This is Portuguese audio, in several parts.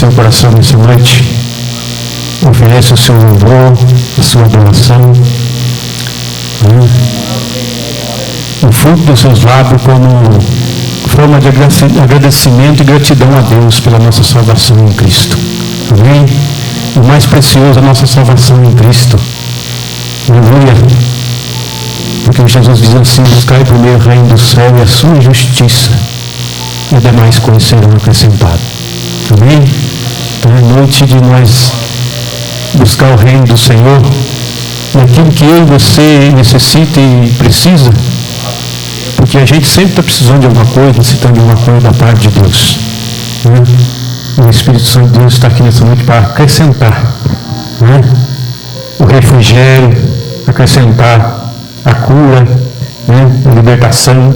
seu coração nessa noite. Oferece o seu louvor, a sua adoração. O fruto dos seus lábios como forma de agradecimento e gratidão a Deus pela nossa salvação em Cristo. Amém? O mais precioso é a nossa salvação em Cristo. Aleluia. Porque Jesus diz assim: buscai primeiro o reino do céu e a sua justiça, e demais coisas serão acrescentadas. Amém? Então é noite de nós buscar o reino do Senhor, naquilo que eu e você necessita e precisa, porque a gente sempre está precisando de alguma coisa, necessitando de alguma coisa da parte de Deus. Né? O Espírito Santo de Deus está aqui nessa noite para acrescentar, né? O refrigério, acrescentar a cura, né? A libertação,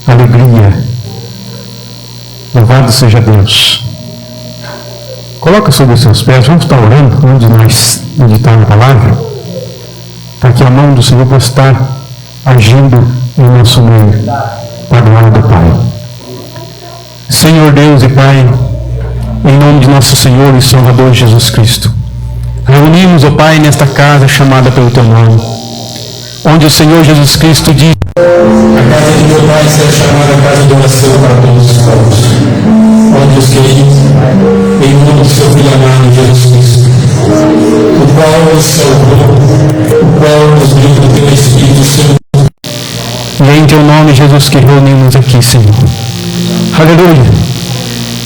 a alegria. Louvado seja Deus. Coloca sobre os seus pés, vamos estar orando antes de nós meditar na palavra, para que a mão do Senhor possa estar agindo em nosso meio, para a glória do Pai. Senhor Deus e Pai, em nome de nosso Senhor e Salvador Jesus Cristo, reunimos, ó Pai, nesta casa chamada pelo Teu nome, onde o Senhor Jesus Cristo diz: a casa de meu Pai será chamada casa de oração para todos os povos, onde os queridos, em nome do Seu Filho amado Jesus Cristo, o qual nos salvou, o qual nos deu pelo Espírito Santo. E em Teu nome, Jesus, que reunimos aqui, Senhor. Aleluia.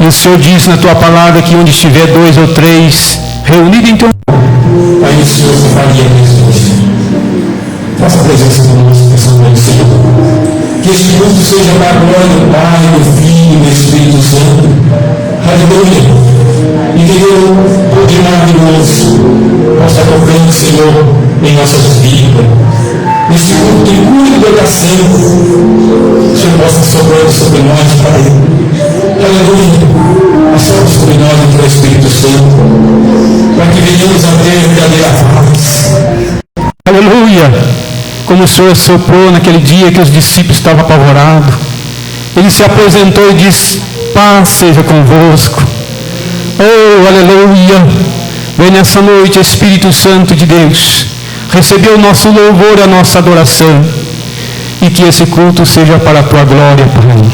E o Senhor diz na Tua palavra que onde estiver 2 ou 3 reunidos em Teu nome, aí o Senhor se faria mesmo hoje. Faça a presença do nosso Senhor, Senhor. Que este culto seja para a glória do Pai, do Filho e do Espírito Santo. Aleluia. E que Deus, poder maravilhoso, possa tocar, Senhor, em nossas vidas. Nesse culto de cura e libertação, o Senhor possa sobrar sobre nós, Pai. Aleluia. Assopra sobre nós o Teu Espírito Santo, para que venhamos a ter verdadeira paz. Aleluia. Como o Senhor soprou naquele dia que os discípulos estavam apavorados, Ele se apresentou e disse: paz seja convosco. Oh, aleluia. Vem nessa noite, Espírito Santo de Deus, receber o nosso louvor e a nossa adoração, e que esse culto seja para a Tua glória, Pai.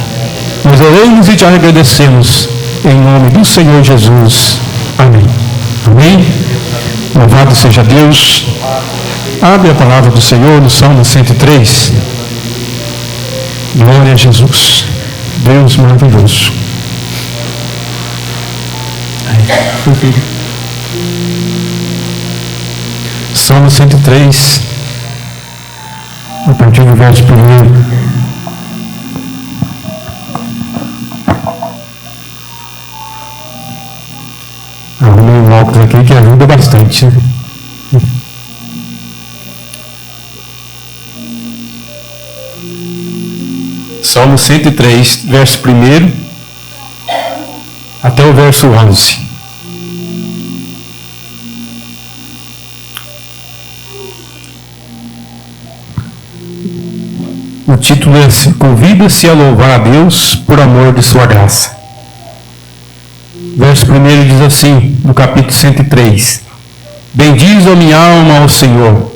Nós oramos e te agradecemos, em nome do Senhor Jesus. Amém. Amém. Louvado seja Deus. Abre a palavra do Senhor no Salmo 103. Glória a Jesus. Deus maravilhoso. Salmo 103, a partir do verso 1. Arrumei um óculos aqui que ajuda bastante. Salmo 103, verso 1 até o verso 11. O título é: Convida-se a louvar a Deus por amor de sua graça. Verso 1 diz assim, no capítulo 103: Bendize a minha alma ao Senhor,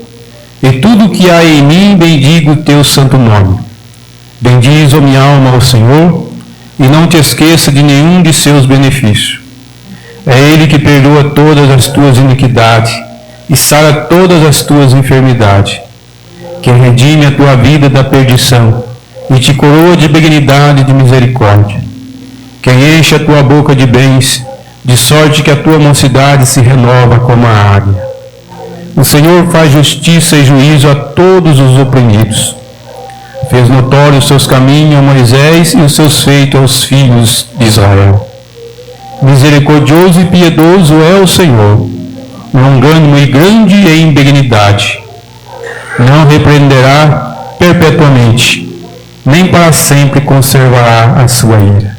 e tudo o que há em mim bendiga o teu santo nome. Bendize a minha alma ao Senhor, e não te esqueça de nenhum de seus benefícios. É Ele que perdoa todas as tuas iniquidades e sara todas as tuas enfermidades, que redime a tua vida da perdição e te coroa de benignidade e de misericórdia, quem enche a tua boca de bens, de sorte que a tua mocidade se renova como a águia. O Senhor faz justiça e juízo a todos os oprimidos. Fez notórios os seus caminhos a Moisés e os seus feitos aos filhos de Israel. Misericordioso e piedoso é o Senhor, longânimo e grande em benignidade. Não repreenderá perpetuamente, nem para sempre conservará a sua ira.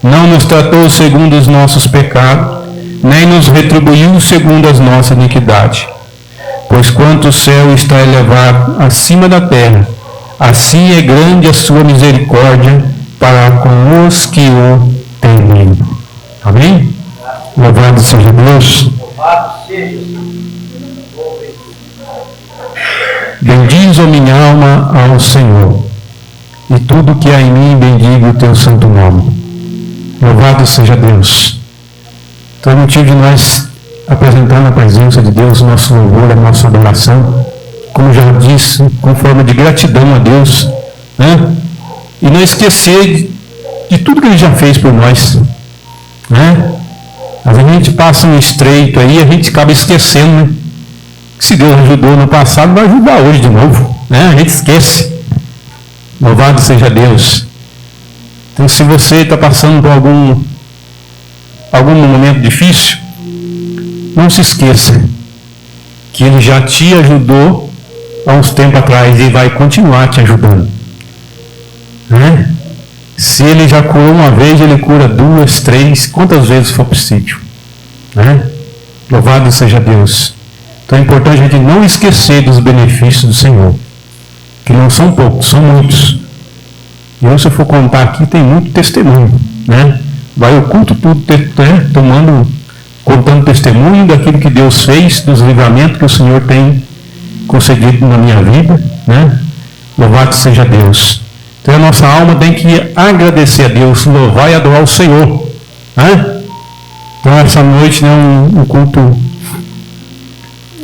Não nos tratou segundo os nossos pecados, nem nos retribuiu segundo as nossas iniquidades. Pois quanto o céu está elevado acima da terra, assim é grande a sua misericórdia para com os que o temem. Amém? Louvado seja Deus. Bendiz, ó minha alma, ao Senhor, e tudo que há em mim bendiga o teu santo nome. Louvado seja Deus. Então é motivo de nós apresentar na presença de Deus o nosso louvor, a nossa adoração, como já disse, com forma de gratidão a Deus, né? E não esquecer de tudo que Ele já fez por nós, né? A gente passa um estreito aí, a gente acaba esquecendo, né? Que se Deus ajudou no passado, vai ajudar hoje de novo, né? A gente esquece. Louvado seja Deus. Então, se você está passando por algum momento difícil, não se esqueça que Ele já te ajudou há uns tempos atrás e vai continuar te ajudando, né? Se Ele já curou uma vez, Ele cura 2, 3, quantas vezes for possível, né? Louvado seja Deus. Então é importante a gente não esquecer dos benefícios do Senhor, que não são poucos, são muitos. E se eu for contar aqui, tem muito testemunho, né? Vai o culto tudo, né? Contando testemunho daquilo que Deus fez, dos livramentos que o Senhor tem concedido na minha vida, né? Louvado seja Deus. Então a nossa alma tem que agradecer a Deus, louvar e adorar o Senhor, né? Então essa noite é um culto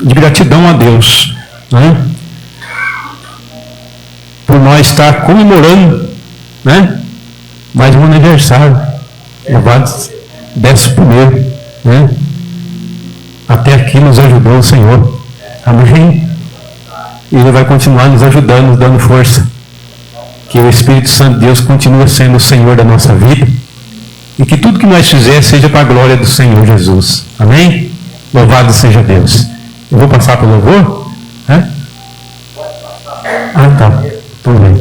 de gratidão a Deus, né? Por nós estar comemorando, né? Mais um aniversário, louvado 11º, né? Até aqui nos ajudou o Senhor, amém? E Ele vai continuar nos ajudando, nos dando força. Que o Espírito Santo de Deus continue sendo o Senhor da nossa vida e que tudo que nós fizermos seja para a glória do Senhor Jesus, amém? Louvado seja Deus. Eu vou passar para o louvor? É? Ah, tá. Tudo bem.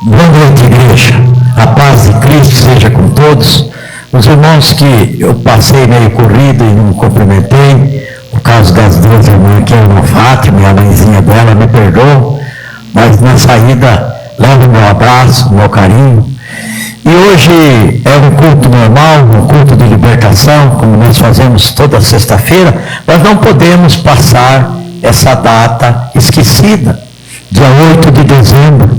Boa noite, igreja. A paz de Cristo seja com todos. Os irmãos que eu passei meio corrido e não cumprimentei, por causa das duas irmãs aqui, a irmã Fátima e a mãezinha dela, me perdoam, mas na saída levo meu abraço, meu carinho. E hoje é um culto normal, um culto de libertação, como nós fazemos toda sexta-feira, mas não podemos passar essa data esquecida, dia 8 de dezembro.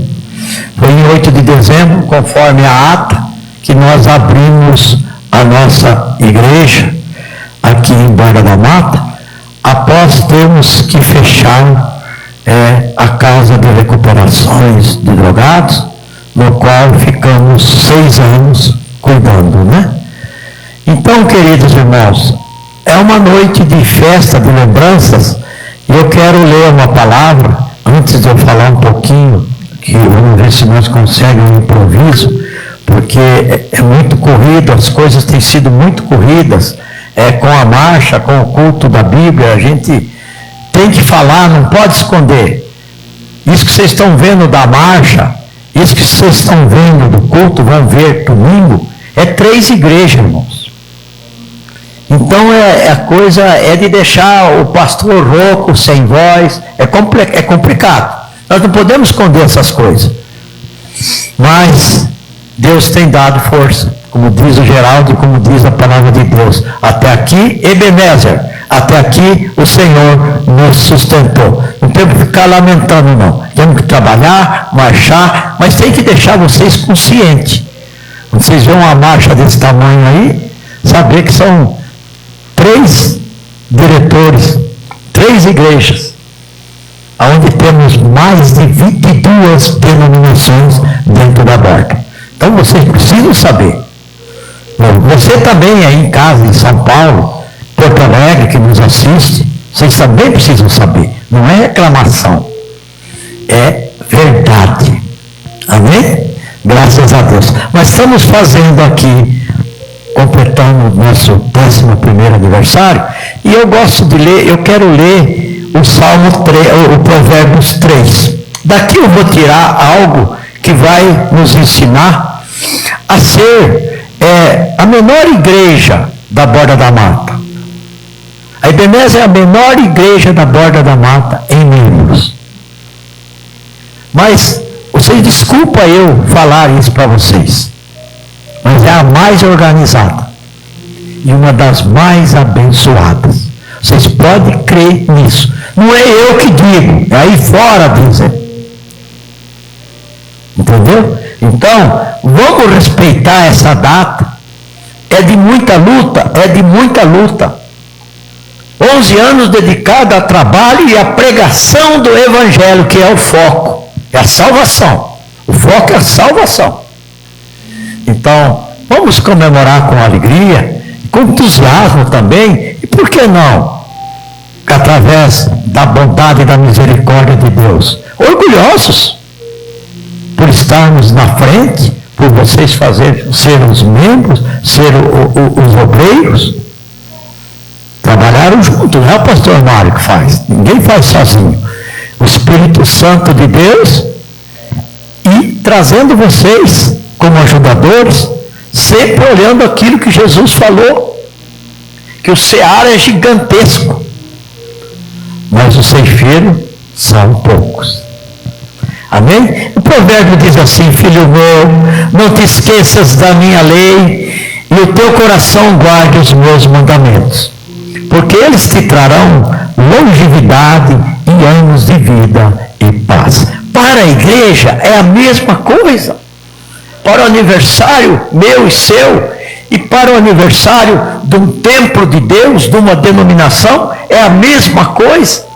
Foi em 8 de dezembro, conforme a ata, que nós abrimos a nossa igreja aqui em Borda da Mata, após termos que fechar a casa de recuperações de drogados, no qual ficamos 6 anos cuidando, né? Então, queridos irmãos, é uma noite de festa, de lembranças, e eu quero ler uma palavra, antes de eu falar um pouquinho, que vamos ver se nós conseguimos um improviso, porque é muito corrido, as coisas têm sido muito corridas, com a marcha, com o culto da Bíblia, a gente tem que falar, não pode esconder. Isso que vocês estão vendo da marcha, isso que vocês estão vendo do culto, vão ver domingo, é 3 igrejas, irmãos. Então a coisa é de deixar o pastor rouco, sem voz, é complicado. Nós não podemos esconder essas coisas. Mas Deus tem dado força, como diz o Geraldo e como diz a palavra de Deus. Até aqui, Ebenezer, até aqui o Senhor nos sustentou. Não temos que ficar lamentando, não. Temos que trabalhar, marchar, mas tem que deixar vocês conscientes. Quando vocês veem uma marcha desse tamanho aí, saber que são 3 diretores, 3 igrejas, onde temos mais de 22 denominações dentro da borda. Então vocês precisam saber. Você também aí em casa, em São Paulo, Porto Alegre, que nos assiste, vocês também precisam saber. Não é reclamação, é verdade. Amém? Graças a Deus. Nós estamos fazendo aqui, completando o nosso 11º aniversário, e eu gosto de ler, eu quero ler o Salmo 3, o Provérbios 3. Daqui eu vou tirar algo que vai nos ensinar a ser a menor igreja da Borda da Mata. A Ebenezer é a menor igreja da Borda da Mata em número. Mas vocês desculpa eu falar isso para vocês, mas é a mais organizada e uma das mais abençoadas. Vocês podem crer nisso. Não é eu que digo, é aí fora dizem. Entendeu? Então, vamos respeitar essa data. É de muita luta, é de muita luta. 11 anos dedicados a trabalho e a pregação do Evangelho, que é o foco, é a salvação. O foco é a salvação. Então, vamos comemorar com alegria, com entusiasmo também, e por que não? Através da bondade e da misericórdia de Deus. Orgulhosos por estarmos na frente, por vocês serem os membros, serem os obreiros. Trabalharam juntos, não é o pastor Mário que faz, ninguém faz sozinho. O Espírito Santo de Deus e trazendo vocês como ajudadores, sempre olhando aquilo que Jesus falou, que o seara é gigantesco, mas os ceifeiros são poucos. Amém? O provérbio diz assim: filho meu, não te esqueças da minha lei e o teu coração guarde os meus mandamentos, porque eles te trarão longevidade e anos de vida e paz. Para a igreja é a mesma coisa. Para o aniversário meu e seu, e para o aniversário de um templo de Deus, de uma denominação, é a mesma coisa.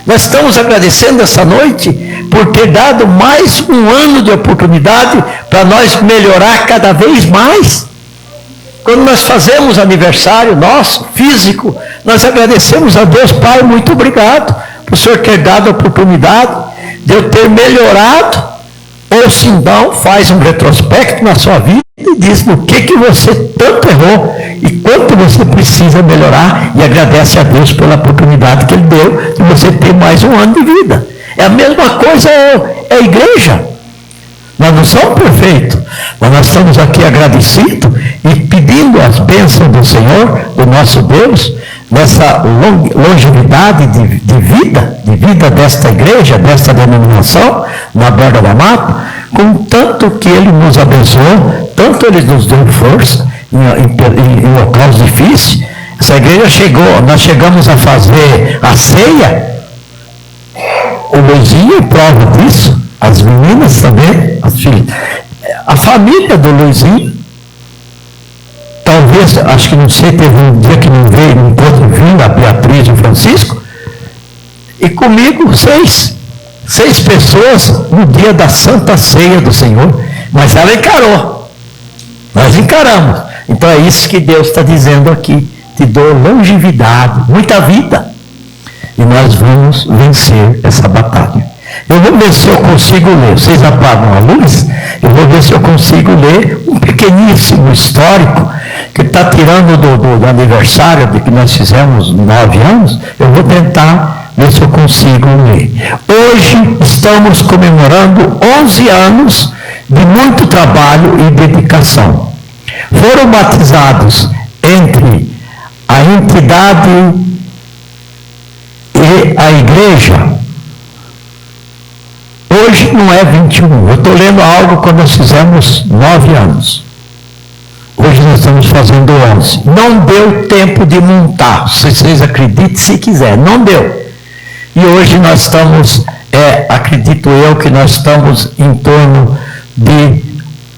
Nós estamos agradecendo essa noite por ter dado mais um ano de oportunidade para nós melhorar cada vez mais. Quando nós fazemos aniversário nosso, físico, nós agradecemos a Deus: Pai, muito obrigado por o Senhor ter dado a oportunidade de eu ter melhorado. Ou se não, faz um retrospecto na sua vida e diz no que você tanto errou e quanto você precisa melhorar, e agradece a Deus pela oportunidade que Ele deu de você ter mais um ano de vida. É a mesma coisa, é a igreja. Nós não somos perfeitos, mas nós estamos aqui agradecidos e pedindo as bênçãos do Senhor, do nosso Deus, nessa longevidade de vida desta igreja, desta denominação, na Borda da Mata, com tanto que Ele nos abençoou, tanto Ele nos deu força em locais difíceis. Essa igreja nós chegamos a fazer a ceia, o Luizinho é prova disso, as meninas também, as filhas, a família do Luizinho. Talvez, acho que não sei, teve um dia que não veio, não pôde vir, a Beatriz e o Francisco, e comigo 6 pessoas no dia da Santa Ceia do Senhor, mas ela encarou, nós encaramos. Então é isso que Deus está dizendo aqui: te dou longevidade, muita vida, e nós vamos vencer essa batalha. Eu vou ver se eu consigo ler, vocês apagam a luz, eu vou ver se eu consigo ler um pequeníssimo histórico que está tirando do aniversário de que nós fizemos 9 anos, eu vou tentar ver se eu consigo ler. Hoje estamos comemorando 11 anos de muito trabalho e dedicação. Foram batizados entre a entidade e a igreja. Hoje não é 21, eu estou lendo algo quando nós fizemos 9 anos. Hoje nós estamos fazendo 11. Não deu tempo de montar, se vocês acreditem se quiser, não deu. E hoje nós estamos, acredito eu que nós estamos em torno de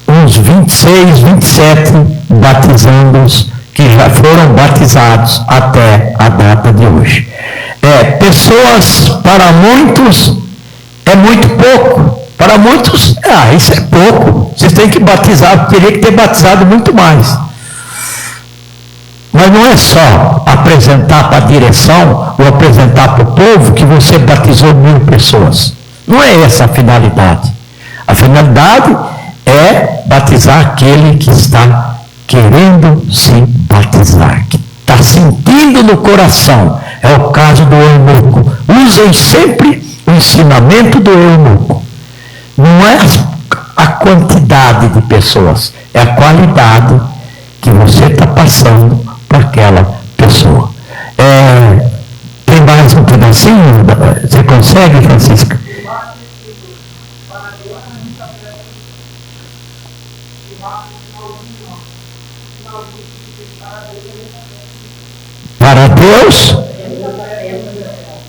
uns 26, 27 batizandos que já foram batizados até a data de hoje. Pessoas, para muitos, é muito pouco. Para muitos, isso é pouco. Vocês têm que batizar, teria que ter batizado muito mais. Mas não é só apresentar para a direção ou apresentar para o povo que você batizou 1000 pessoas. Não é essa a finalidade. A finalidade é batizar aquele que está querendo se batizar, que está sentindo no coração. É o caso do eunuco. Usem sempre o ensinamento do eunuco. Não é a quantidade de pessoas, é a qualidade que você está passando para aquela pessoa. Tem mais um pedacinho? Você consegue, Francisca? Para Deus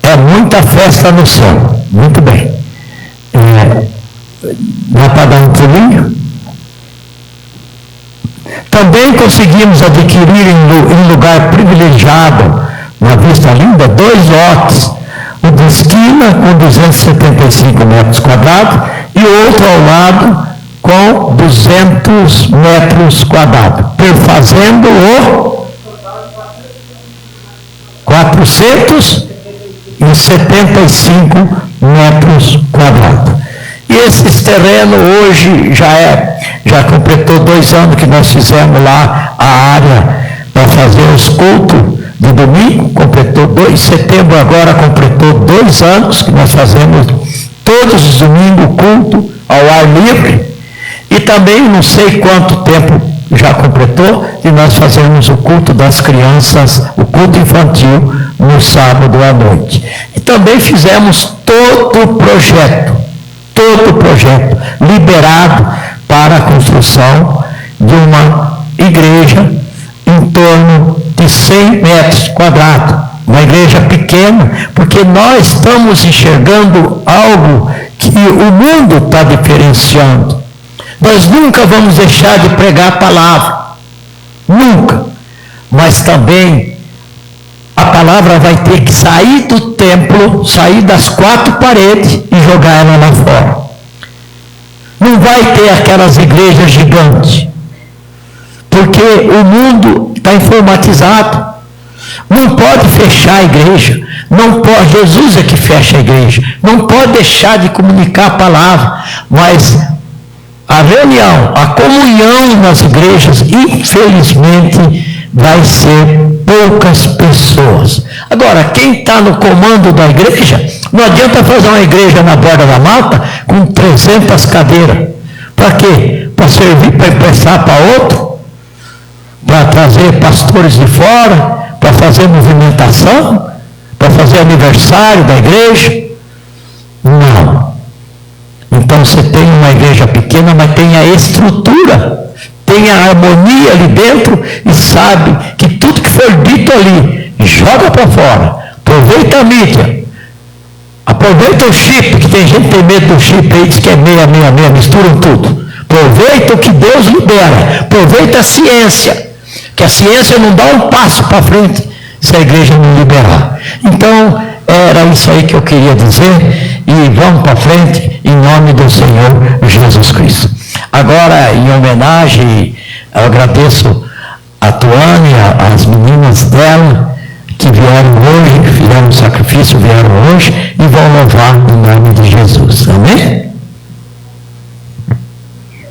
é muita festa no céu. Muito bem. Dá para dar um pulinho? Também conseguimos adquirir em lugar privilegiado, uma vista linda, 2 lotes. O de esquina com 275 metros quadrados e outro ao lado com 200 metros quadrados, perfazendo o 475 metros quadrados. E esse terreno hoje já completou 2 anos que nós fizemos lá a área para fazer os cultos de domingo, completou 2 de setembro, agora completou 2 anos que nós fazemos todos os domingos o culto ao ar livre, e também não sei quanto tempo já completou e nós fazemos o culto das crianças, o culto infantil no sábado à noite. E também fizemos todo o projeto liberado para a construção de uma igreja em torno de 100 metros quadrados, uma igreja pequena, porque nós estamos enxergando algo que o mundo está diferenciando. Nós nunca vamos deixar de pregar a palavra, nunca, mas também a palavra vai ter que sair do templo, sair das 4 paredes e jogar ela lá fora. Não vai ter aquelas igrejas gigantes, porque o mundo está informatizado. Não pode fechar a igreja, não pode, Jesus é que fecha a igreja, não pode deixar de comunicar a palavra, mas a reunião, a comunhão nas igrejas, infelizmente, vai ser poucas pessoas. Agora, quem está no comando da igreja, não adianta fazer uma igreja na borda da mata com 300 cadeiras. Para quê? Para servir, para emprestar para outro? Para trazer pastores de fora? Para fazer movimentação? Para fazer aniversário da igreja? Não. Então você tem uma igreja pequena, mas tem a estrutura, tem a harmonia ali dentro e sabe que tudo que for dito ali, joga para fora. Aproveita a mídia. Aproveita o chip, que tem gente que tem medo do chip aí, diz que é 666, misturam tudo. Aproveita o que Deus libera. Aproveita a ciência, que a ciência não dá um passo para frente se a igreja não liberar. Então, era isso aí que eu queria dizer, e vamos para frente em nome do Senhor Jesus Cristo. Agora, em homenagem, eu agradeço a Tuane, as meninas dela, que vieram hoje, fizeram um sacrifício, vieram hoje, e vão louvar em nome de Jesus. Amém?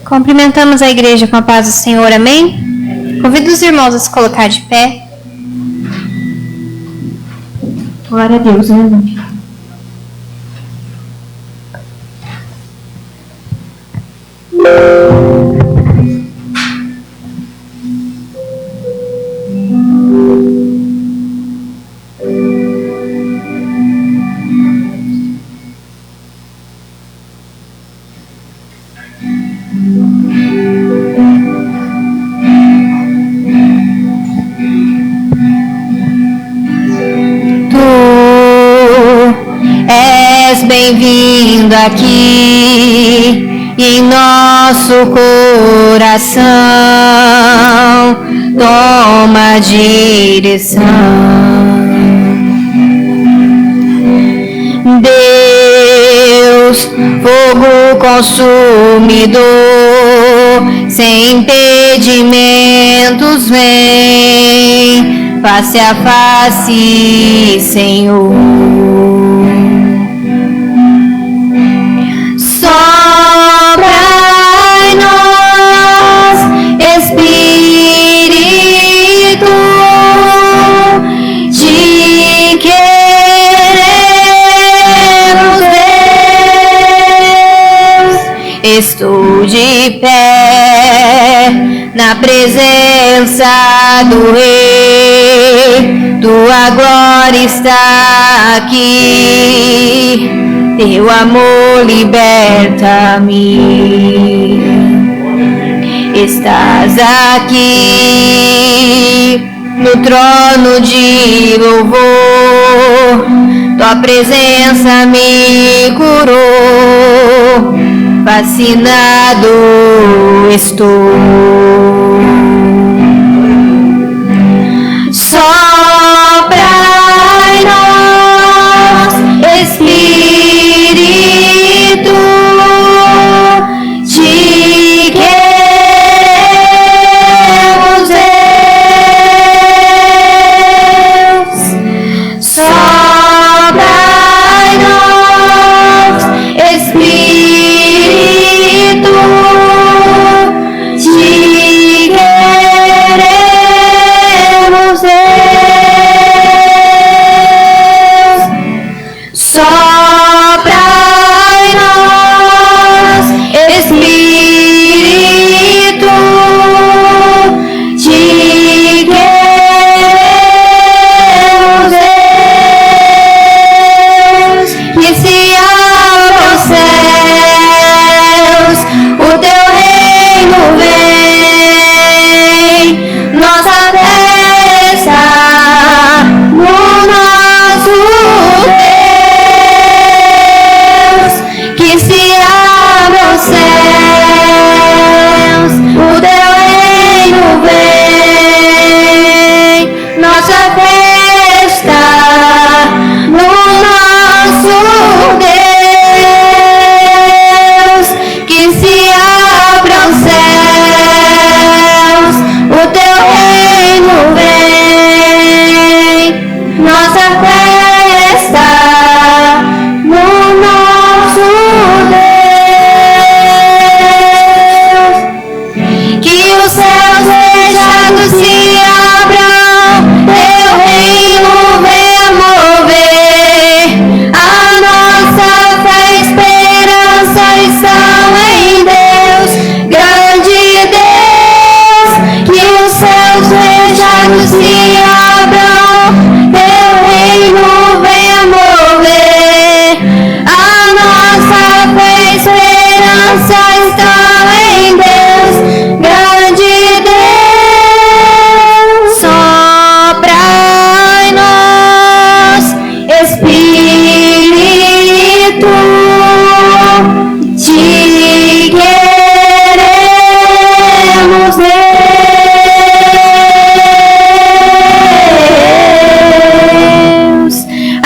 Cumprimentamos a igreja com a paz do Senhor, amém? Convido os irmãos a se colocar de pé. Glória a Deus, amém. Bem-vindo aqui em nosso coração, toma direção. Deus, fogo consumidor, sem impedimentos vem, face a face, Senhor. Estou de pé na presença do Rei, tua glória está aqui, teu amor liberta-me. estás aqui no trono de louvor. Tua presença me curou, vacinado estou. Sopra em nós, Espírito, te queremos, Deus. Sopra em nós, Espírito, te queremos, Deus. Sopra em nós, Espírito, te queremos, Deus. Que se abram os céus, o teu reino vem, nossa festa no nosso Deus. Que se abram os céus, o teu reino vem, nossa festa no nosso Deus. Que se abram os céus, o teu reino vem, nossa festa no nosso Deus. Que os céus fechados se abram, teu reino venha mover. A nossa fé e esperança estão em Deus, grande Deus. Que os céus fechados se abram, teu reino venha mover. A nossa fé e esperança estão em Deus, grande Deus. Sopra em nós, Espírito, te queremos, Deus.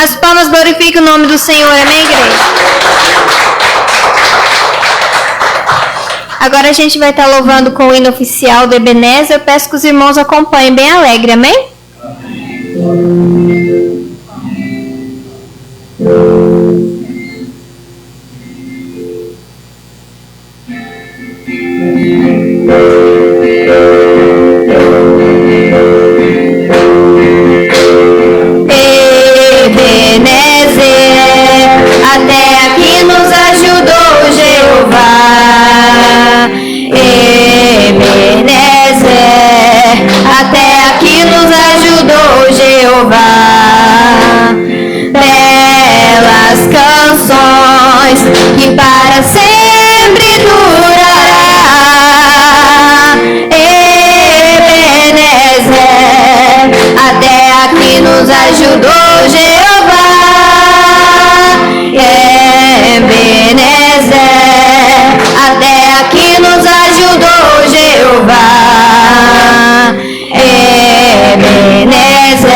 As palmas glorificam o nome do Senhor, amém, igreja? Agora a gente vai estar louvando com o hino oficial do Ebenezer. Eu peço que os irmãos acompanhem bem alegre, amém? Ebenezer, até aqui nos ajudou Jeová. Ebenezer, até aqui nos ajudou Jeová. Belas canções que para sempre durará. Ebenezer, até aqui nos ajudou Jeová. Ebenezer, até aqui nos ajudou Jeová. Ebenezer,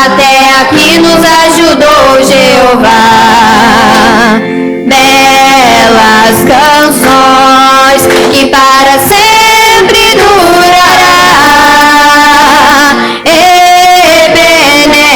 até aqui nos ajudou Jeová. Belas canções que para sempre durará. Ebenezer,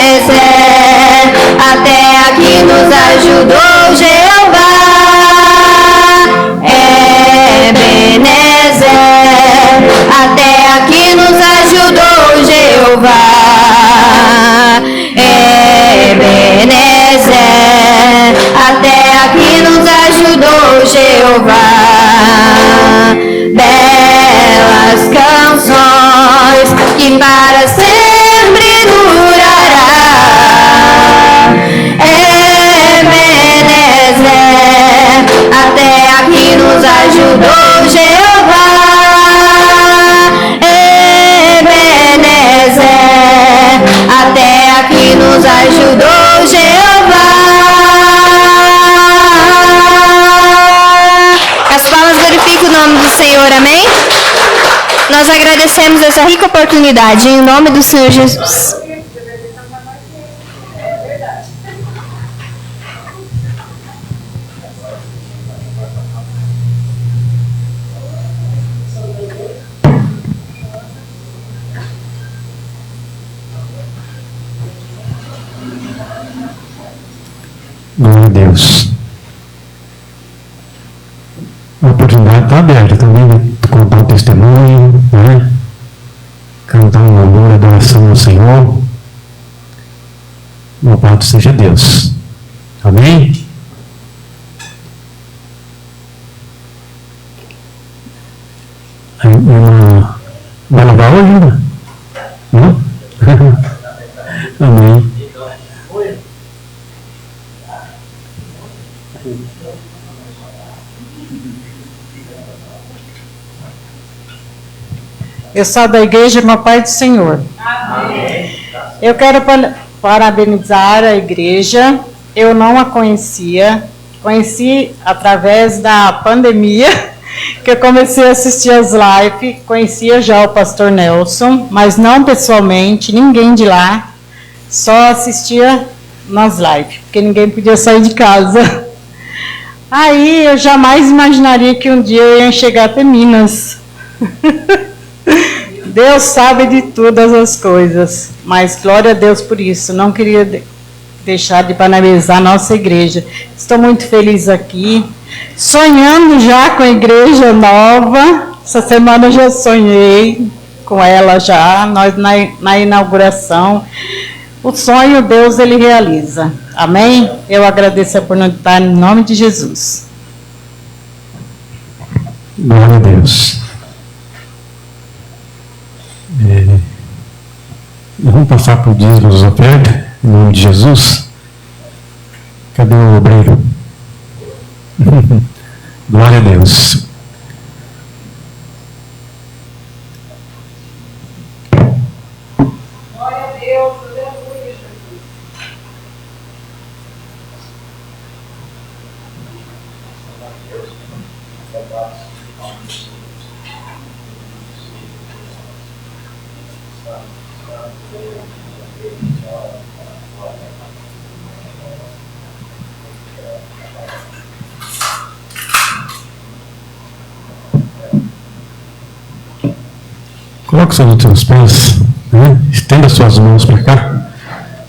Nós agradecemos essa rica oportunidade em nome do Senhor Jesus. Glória a Deus. A oportunidade está aberta também de contar um testemunho, né? Cantar um louvor, adoração ao Senhor. Louvado seja Deus. Amém? Vai lavar hoje, né? Não? Amém. Eu sou da igreja Meu Pai do Senhor. Amém. Eu quero parabenizar a igreja. Eu não a conhecia. Conheci através da pandemia, que eu comecei a assistir as lives. Conhecia já o pastor Nelson, mas não pessoalmente, ninguém de lá. Só assistia nas lives, porque ninguém podia sair de casa. Aí eu jamais imaginaria que um dia eu ia chegar até Minas. Deus sabe de todas as coisas, mas glória a Deus por isso. Não queria deixar de parabenizar a nossa igreja. Estou muito feliz aqui, sonhando já com a igreja nova. Essa semana eu já sonhei com ela já, nós na inauguração. O sonho Deus ele realiza. Amém? Eu agradeço a oportunidade em nome de Jesus. Glória a Deus. Vamos passar para o dízimo dos ofertas, em nome de Jesus. Cadê o obreiro? Glória a Deus. Glória a Deus, aleluia. Coloque sobre os teus pés, né? Estenda suas mãos para cá.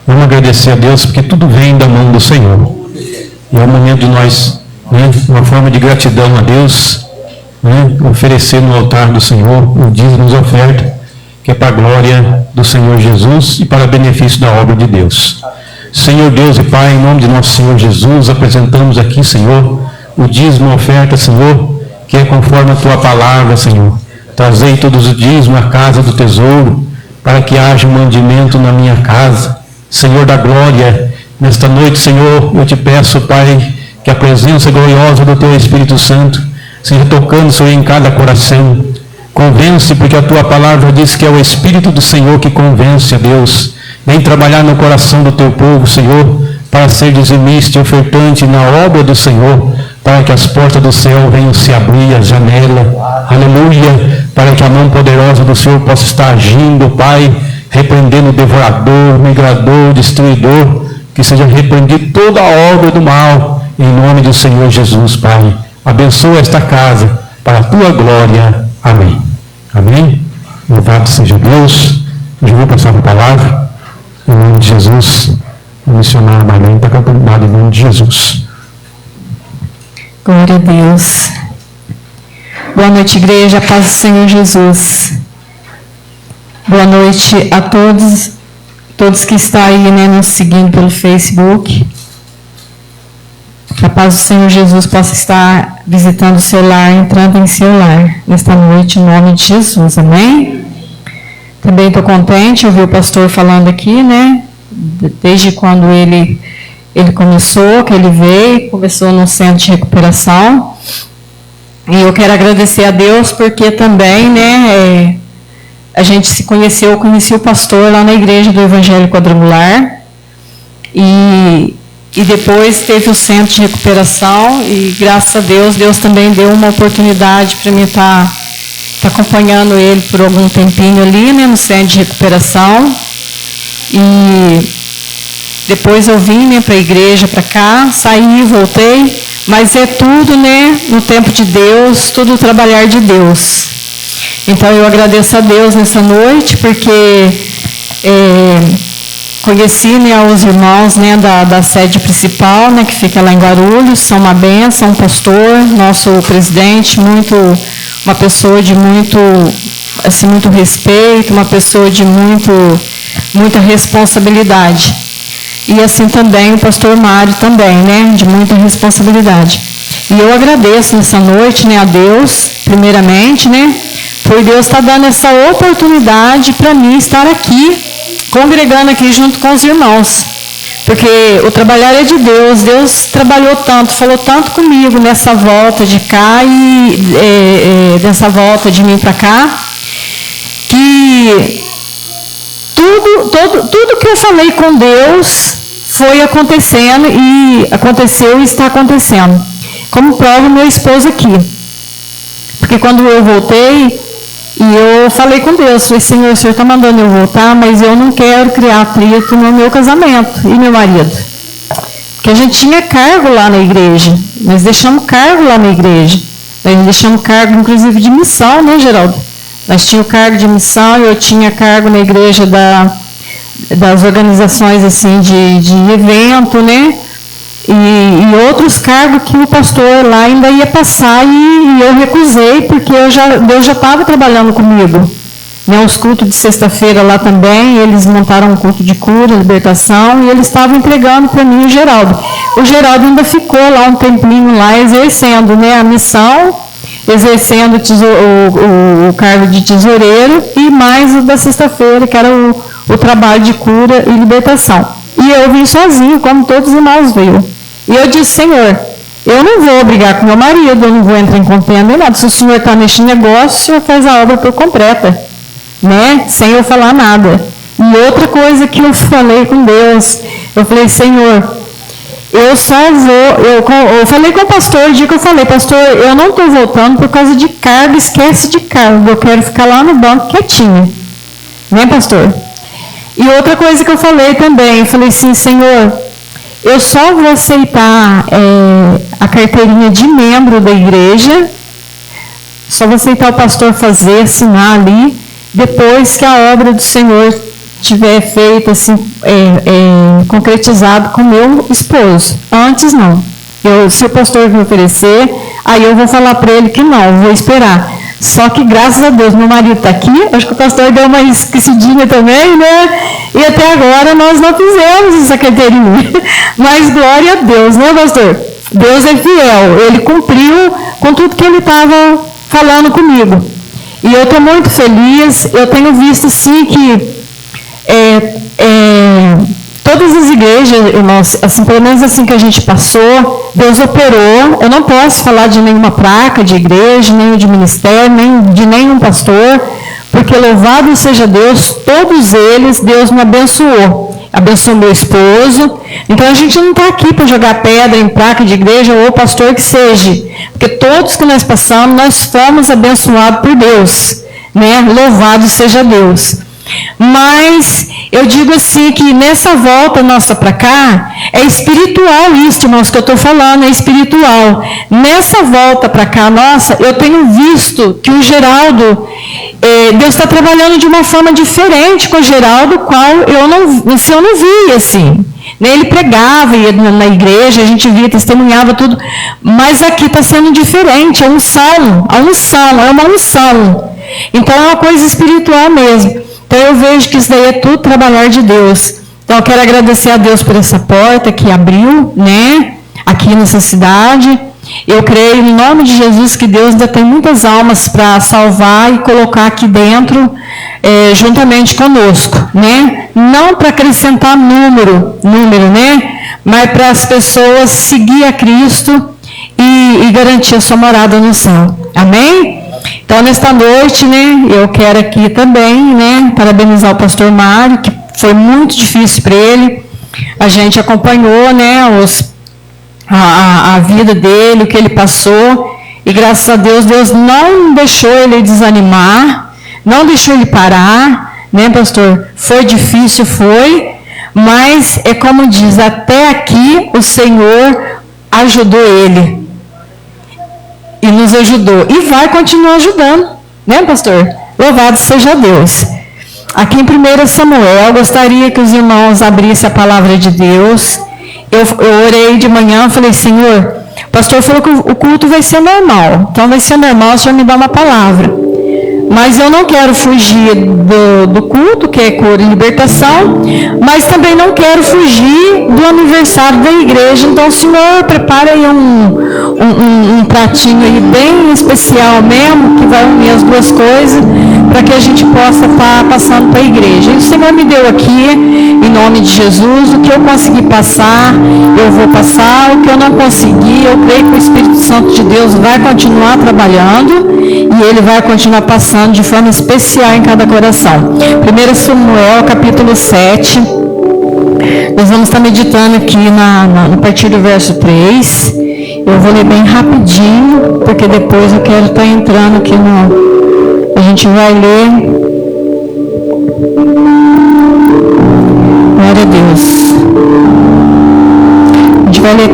Vamos agradecer a Deus, porque tudo vem da mão do Senhor. E é o momento de nós, né, uma forma de gratidão a Deus, né, oferecer no altar do Senhor o dízimo de oferta, que é para a glória do Senhor Jesus e para benefício da obra de Deus. Senhor Deus e Pai, em nome de nosso Senhor Jesus, apresentamos aqui, Senhor, o dízimo oferta, Senhor, que é conforme a Tua palavra, Senhor. Trazei todos os dízimos à casa do tesouro, para que haja um mandamento na minha casa. Senhor da glória, nesta noite, Senhor, eu te peço, Pai, que a presença gloriosa do Teu Espírito Santo seja tocando, Senhor, em cada coração. Convence, porque a Tua palavra diz que é o Espírito do Senhor que convence a Deus. Vem trabalhar no coração do Teu povo, Senhor, para ser dizimista e ofertante na obra do Senhor, para que as portas do céu venham se abrir, a janela, aleluia, para que a mão poderosa do Senhor possa estar agindo, Pai, repreendendo o devorador, migrador, destruidor, que seja repreendido toda a obra do mal, em nome do Senhor Jesus, Pai. Abençoa esta casa, para a Tua glória. Amém. Amém? Louvado seja Deus. Eu vou passar a palavra, em nome de Jesus. O missionário Marlene está cantando em nome de Jesus. Glória a Deus. Boa noite, igreja. Paz do Senhor Jesus. Boa noite a todos que estão aí, né, nos seguindo pelo Facebook. Que a paz do Senhor Jesus possa estar visitando o seu lar, entrando em seu lar nesta noite, em nome de Jesus. Amém? Também estou contente de ouvir o pastor falando aqui, né? Desde quando ele começou, que ele veio, começou no centro de recuperação. E eu quero agradecer a Deus porque também, né, a gente se conheceu, eu conheci o pastor lá na igreja do Evangelho Quadrangular. E depois teve o centro de recuperação e graças a Deus, Deus também deu uma oportunidade para mim estar está acompanhando ele por algum tempinho ali, né, no centro de recuperação. E depois eu vim, né, para a igreja, para cá, saí, voltei, mas é tudo, né, no tempo de Deus, tudo o trabalhar de Deus. Então eu agradeço a Deus nessa noite, porque conheci, né, os irmãos, né, da sede principal, né, que fica lá em Guarulhos, são uma bênção, um pastor, nosso presidente, uma pessoa de muito respeito, uma pessoa de muita responsabilidade. E assim também o pastor Mário também, né, de muita responsabilidade. E eu agradeço nessa noite, né, a Deus, primeiramente, né, por Deus estar dando essa oportunidade para mim estar aqui, congregando aqui junto com os irmãos. Porque o trabalhar é de Deus. Deus trabalhou tanto, falou tanto comigo nessa volta de cá e dessa volta de mim para cá, que tudo que eu falei com Deus foi acontecendo e aconteceu e está acontecendo. Como prova, meu esposo aqui. Porque quando eu voltei, e eu falei com Deus, falei, Senhor, o Senhor está mandando eu voltar, mas eu não quero criar atrito no meu casamento e meu marido. Porque a gente tinha cargo lá na igreja, nós deixamos cargo lá na igreja. Nós deixamos cargo, inclusive, de missão, né, Geraldo? Nós tínhamos cargo de missão, eu tinha cargo na igreja das organizações assim, de evento, né? E outros cargos que o pastor lá ainda ia passar e eu recusei, porque Deus já estava trabalhando comigo. Né, os cultos de sexta-feira lá também, eles montaram um culto de cura, libertação, e eles estavam entregando para mim o Geraldo. O Geraldo ainda ficou lá um tempinho lá exercendo, né, a missão, exercendo o cargo de tesoureiro e mais o da sexta-feira, que era o trabalho de cura e libertação. E eu vim sozinho, como todos os irmãos veio. E eu disse, Senhor, eu não vou brigar com meu marido, eu não vou entrar em contenda, nada. Se o Senhor está neste negócio, o Senhor faz a obra por completa, né? Sem eu falar nada. E outra coisa que eu falei com Deus, eu falei, Senhor, eu falei com o pastor, o dia que eu falei, pastor, eu não estou voltando por causa de cargo, esquece de cargo, eu quero ficar lá no banco quietinho. Né, pastor? E outra coisa que eu falei também, eu falei assim, Senhor, eu só vou aceitar a carteirinha de membro da igreja, só vou aceitar o pastor fazer, assinar ali, depois que a obra do Senhor tiver feita, assim, concretizado com meu esposo. Antes não. Se o pastor me oferecer, aí eu vou falar para ele que não, vou esperar. Só que, graças a Deus, meu marido está aqui, acho que o pastor deu uma esquecidinha também, né? E até agora nós não fizemos essa carteirinha. Mas glória a Deus, né, pastor? Deus é fiel, ele cumpriu com tudo que ele estava falando comigo. E eu estou muito feliz, eu tenho visto, sim, que todas as igrejas, irmãos, assim, pelo menos assim que a gente passou, Deus operou. Eu não posso falar de nenhuma placa de igreja, nem de ministério, nem de nenhum pastor, porque louvado seja Deus, todos eles, Deus me abençoou. Abençoou meu esposo. Então a gente não está aqui para jogar pedra em placa de igreja ou pastor que seja, porque todos que nós passamos, nós fomos abençoados por Deus, né? Louvado seja Deus. Mas eu digo assim que nessa volta nossa para cá, é espiritual isso, irmãos, que eu estou falando, é espiritual. Nessa volta para cá nossa, eu tenho visto que o Geraldo, Deus está trabalhando de uma forma diferente com o Geraldo, qual eu não via assim. Ele pregava, ia na igreja, a gente via, testemunhava tudo, mas aqui está sendo diferente, é uma unção. Então é uma coisa espiritual mesmo. Então eu vejo que isso daí é tudo trabalhar de Deus. Então eu quero agradecer a Deus por essa porta que abriu, né, aqui nessa cidade. Eu creio em nome de Jesus que Deus ainda tem muitas almas para salvar e colocar aqui dentro, juntamente conosco, né? Não para acrescentar número, né? Mas para as pessoas seguir a Cristo e garantir a sua morada no céu. Amém? Então, nesta noite, né, eu quero aqui também, né, parabenizar o pastor Mário, que foi muito difícil para ele. A gente acompanhou, né, a vida dele, o que ele passou. E graças a Deus, Deus não deixou ele desanimar, não deixou ele parar, né, pastor? Foi difícil, foi, mas é como diz, até aqui o Senhor ajudou ele. E nos ajudou. E vai continuar ajudando, né, pastor? Louvado seja Deus. Aqui em 1 Samuel, gostaria que os irmãos abrissem a palavra de Deus. Eu orei de manhã, falei, Senhor, o pastor falou que o culto vai ser normal. Então vai ser normal, o Senhor me dá uma palavra. Mas eu não quero fugir do culto, que é cura e libertação, mas também não quero fugir do aniversário da igreja. Então, o Senhor, prepara aí um pratinho aí bem especial mesmo, que vai unir as duas coisas, para que a gente possa estar passando para a igreja. E o Senhor me deu aqui, em nome de Jesus, o que eu consegui passar, eu vou passar, o que eu não consegui, eu creio que o Espírito Santo de Deus vai continuar trabalhando, e Ele vai continuar passando de forma especial em cada coração. 1 Samuel, capítulo 7. Nós vamos estar meditando aqui no partir do verso 3. Eu vou ler bem rapidinho, porque depois eu quero estar entrando aqui a gente vai ler. Glória a Deus. A gente vai ler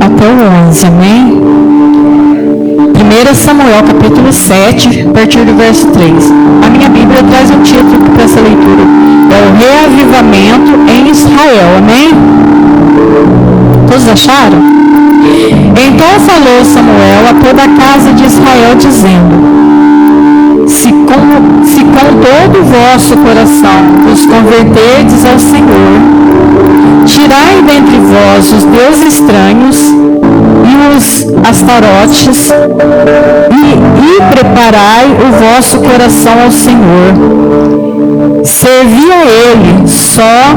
até o 11, amém? 1 Samuel, capítulo 7, a partir do verso 3. A minha Bíblia traz um título para essa leitura. É o reavivamento em Israel. Amém? Todos acharam? Então falou Samuel a toda a casa de Israel, dizendo: Se com todo o vosso coração vos converterdes ao Senhor, tirai dentre vós os deuses estranhos e os astarotes, e preparai o vosso coração ao Senhor. Servi a Ele só,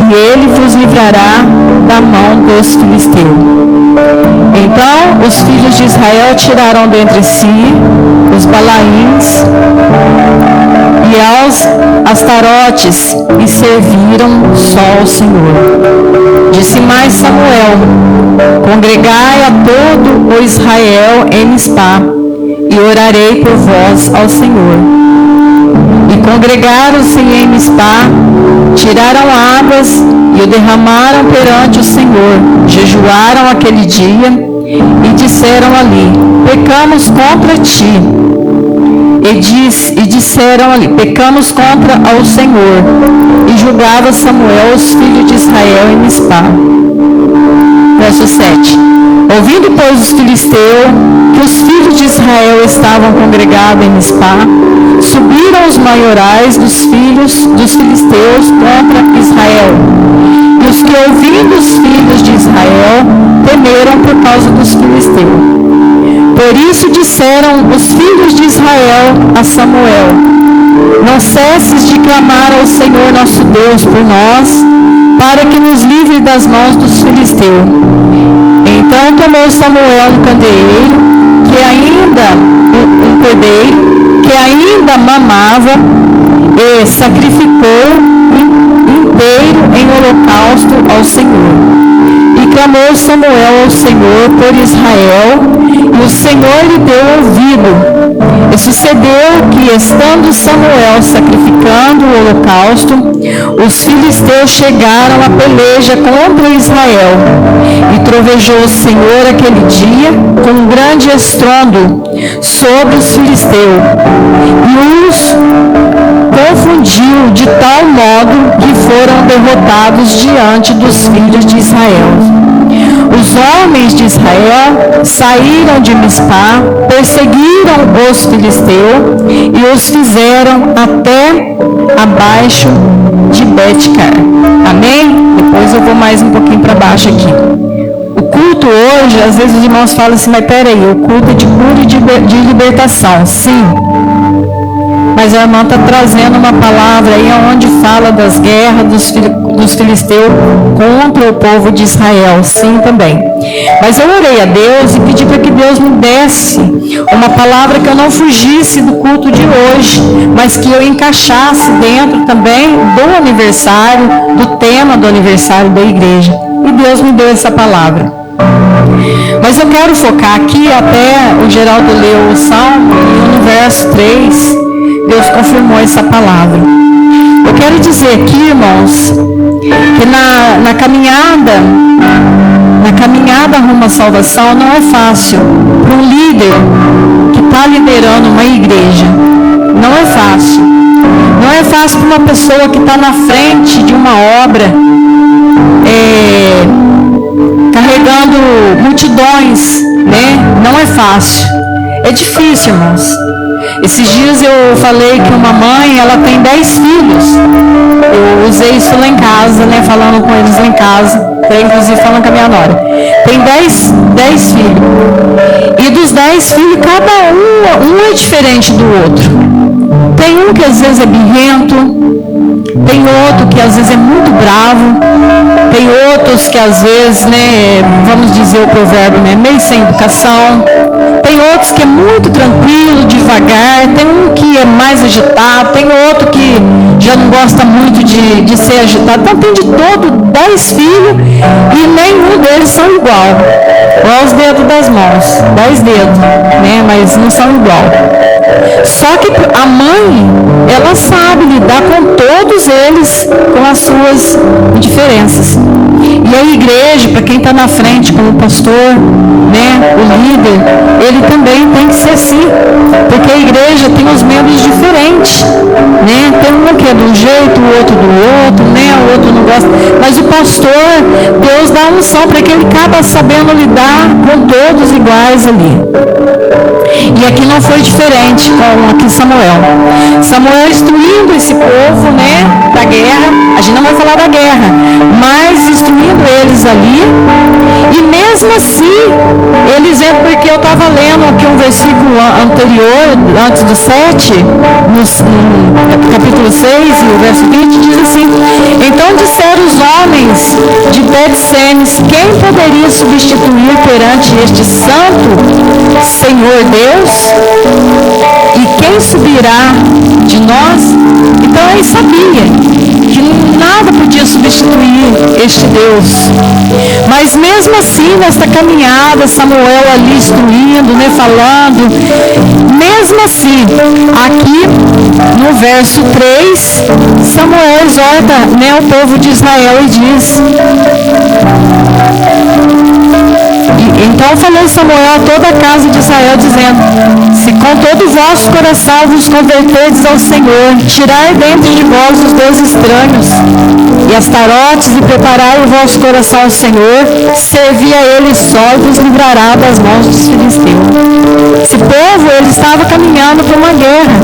e Ele vos livrará da mão dos filisteus. Então os filhos de Israel tiraram dentre si os balaíns e aos astarotes, e serviram só ao Senhor. Disse mais Samuel: Congregai a todo o Israel em Mizpá, e orarei por vós ao Senhor. E congregaram-se em Mizpá, tiraram águas e o derramaram perante o Senhor. Jejuaram aquele dia e disseram ali: Pecamos contra ti. E disseram ali: Pecamos contra ao Senhor. E julgava Samuel os filhos de Israel em Mizpá. Verso 7. Ouvindo, pois, os filisteus que os filhos de Israel estavam congregados em Mizpá, subiram os maiorais dos filhos dos filisteus contra Israel. E os que, ouvindo os filhos de Israel, temeram por causa dos filisteus. Por isso disseram os filhos de Israel a Samuel: Não cesses de clamar ao Senhor nosso Deus por nós, para que nos livre das mãos dos filisteus. Então tomou Samuel um candeeiro, que ainda mamava, e sacrificou inteiro em holocausto ao Senhor. E clamou Samuel ao Senhor por Israel, e o Senhor lhe deu ouvido. E sucedeu que, estando Samuel sacrificando o holocausto, os filisteus chegaram à peleja contra Israel. E trovejou o Senhor aquele dia com um grande estrondo sobre os filisteus, e os confundiu de tal modo que foram derrotados diante dos filhos de Israel. Os homens de Israel saíram de Mizpá, perseguiram os filisteus e os fizeram até abaixo de Bet-car. Amém? Depois eu vou mais um pouquinho para baixo aqui. O culto hoje, às vezes os irmãos falam assim: mas peraí, o culto é de cura e de libertação. Sim. Mas a irmã está trazendo uma palavra aí onde fala das guerras dos filisteus contra o povo de Israel. Sim, também. Mas eu orei a Deus e pedi para que Deus me desse uma palavra que eu não fugisse do culto de hoje, mas que eu encaixasse dentro também do aniversário, do tema do aniversário da igreja. E Deus me deu essa palavra. Mas eu quero focar aqui, até o Geraldo leu o Salmo, e no verso 3, Deus confirmou essa palavra. Eu quero dizer aqui, irmãos, que na caminhada rumo à salvação não é fácil para um líder que está liderando uma igreja. Não é fácil. Não é fácil para uma pessoa que está na frente de uma obra, carregando multidões, né? Não é fácil. É difícil, irmãos. Esses dias eu falei que uma mãe, ela tem 10 filhos. Eu usei isso lá em casa, né? Falando com eles lá em casa. Inclusive falando com a minha nora. Tem 10 filhos. E dos 10 filhos, cada um é diferente do outro. Tem um que às vezes é birrento. Tem outro que às vezes é muito bravo. Tem outros que às vezes, né, vamos dizer o provérbio, né, meio sem educação. Tem outros que é muito tranquilo, devagar. Tem um que é mais agitado. Tem outro que já não gosta muito de ser agitado. Então tem de todo 10 filhos e nenhum deles são igual. Igual os dedos das mãos. 10 dedos, né, mas não são igual. Só que a mãe, ela sabe lidar com todos eles, com as suas diferenças. E a igreja, para quem está na frente como pastor, né, o líder, ele também tem que ser assim, porque a igreja tem os membros diferentes, né? Tem um que é de um jeito, o outro do outro, né? O outro não gosta. Mas o pastor, Deus dá a unção para que ele acaba sabendo lidar com todos iguais ali. E aqui não foi diferente com aqui Samuel. Samuel instruindo esse povo, né, da guerra. A gente não vai falar da guerra, mas instruindo eles ali. E mesmo assim, eles entram, porque eu estava lendo aqui um versículo anterior, antes do 7, no capítulo 6 e o verso 20, diz assim: então disseram os homens de Bet-Semes, quem poderia substituir perante este santo Senhor Deus? E quem subirá de nós? Então ele sabia que nada podia substituir este Deus. Mas mesmo assim, nesta caminhada, Samuel ali instruindo, né, falando, mesmo assim, aqui no verso 3, Samuel exorta, né, o povo de Israel e diz: então falou Samuel a toda a casa de Israel, dizendo: se com todo o vosso coração vos converterdes ao Senhor, tirai dentre de vós os deuses estranhos e as tarotes, e preparai o vosso coração ao Senhor, servi a Ele só, e vos livrará das mãos dos filisteus. Esse povo, ele estava caminhando para uma guerra.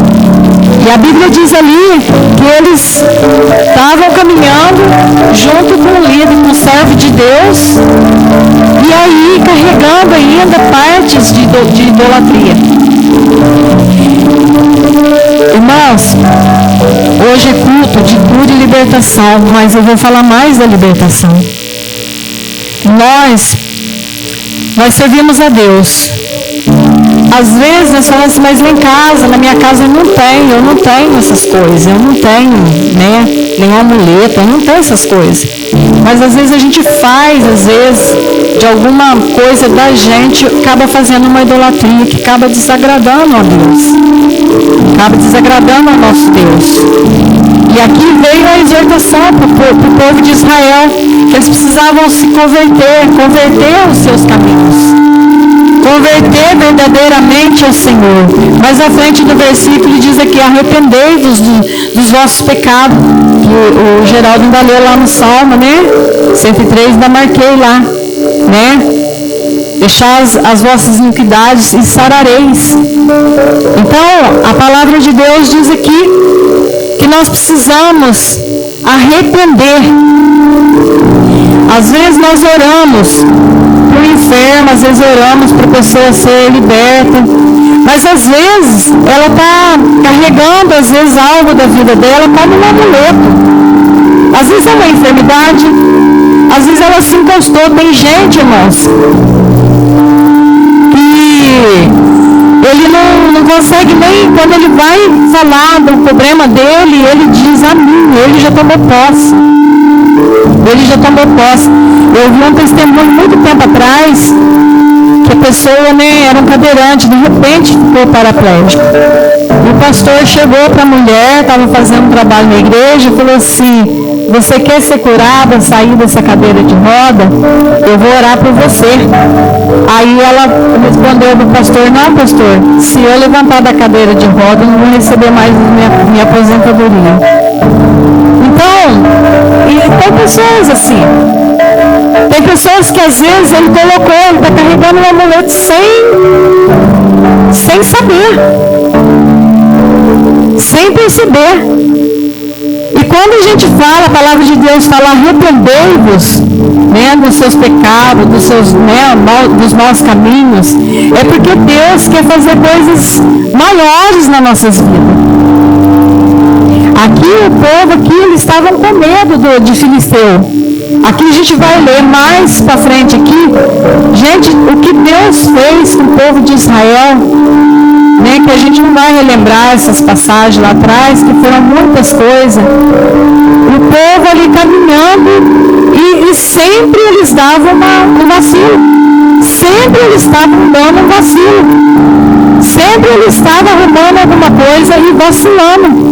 E a Bíblia diz ali que eles estavam caminhando junto com o líder, com o servo de Deus, e aí carregando ainda partes de idolatria. Irmãos, hoje é culto de cura e libertação, mas eu vou falar mais da libertação. Nós servimos a Deus. Às vezes nós falamos assim, mas lá em casa, na minha casa eu não tenho essas coisas, eu não tenho, né, nenhum amuleto, eu não tenho essas coisas. Mas às vezes a gente faz, de alguma coisa da gente, acaba fazendo uma idolatria que acaba desagradando a Deus, acaba desagradando ao nosso Deus. E aqui veio a exortação para o povo de Israel, que eles precisavam se converter os seus caminhos. Converter verdadeiramente ao Senhor. Mas à frente do versículo diz aqui: arrependei-vos dos vossos pecados. Que o Geraldo ainda leu lá no Salmo, né? 103, ainda marquei lá, né? Deixar as vossas iniquidades e sarareis. Então, a palavra de Deus diz aqui que nós precisamos arrepender. Às vezes nós oramos para o enfermo, às vezes oramos para a pessoa ser liberta, mas às vezes ela está carregando algo da vida dela como um amuleto. Às vezes é uma enfermidade, às vezes ela se encostou. Tem gente, irmãos, que ele não consegue nem, quando ele vai falar do problema dele, ele diz a mim, ele já tomou posse. Ele já tomou posse. Eu vi um testemunho muito tempo atrás, que a pessoa, né, era um cadeirante, de repente ficou paraplégico. E o pastor chegou para a mulher, estava fazendo um trabalho na igreja, e falou assim: você quer ser curada, sair dessa cadeira de roda? Eu vou orar por você. Aí ela respondeu para o pastor: não, pastor, se eu levantar da cadeira de roda, eu não vou receber mais minha aposentadoria. Então, tem pessoas assim. Tem pessoas que às vezes ele colocou, ele está carregando um amuleto sem saber, sem perceber. E quando a gente fala, a palavra de Deus fala: arrependei-vos, né, dos seus pecados, dos maus caminhos, é porque Deus quer fazer coisas maiores nas nossas vidas. Aqui o povo eles estavam com medo de Filisteu. Aqui a gente vai ler mais para frente aqui, gente, o que Deus fez com o povo de Israel, né, que a gente não vai relembrar essas passagens lá atrás, que foram muitas coisas. O povo ali caminhando e sempre eles davam um vacilo. Sempre eles estavam dando um vacilo. Sempre eles estavam arrumando alguma coisa e vacilando.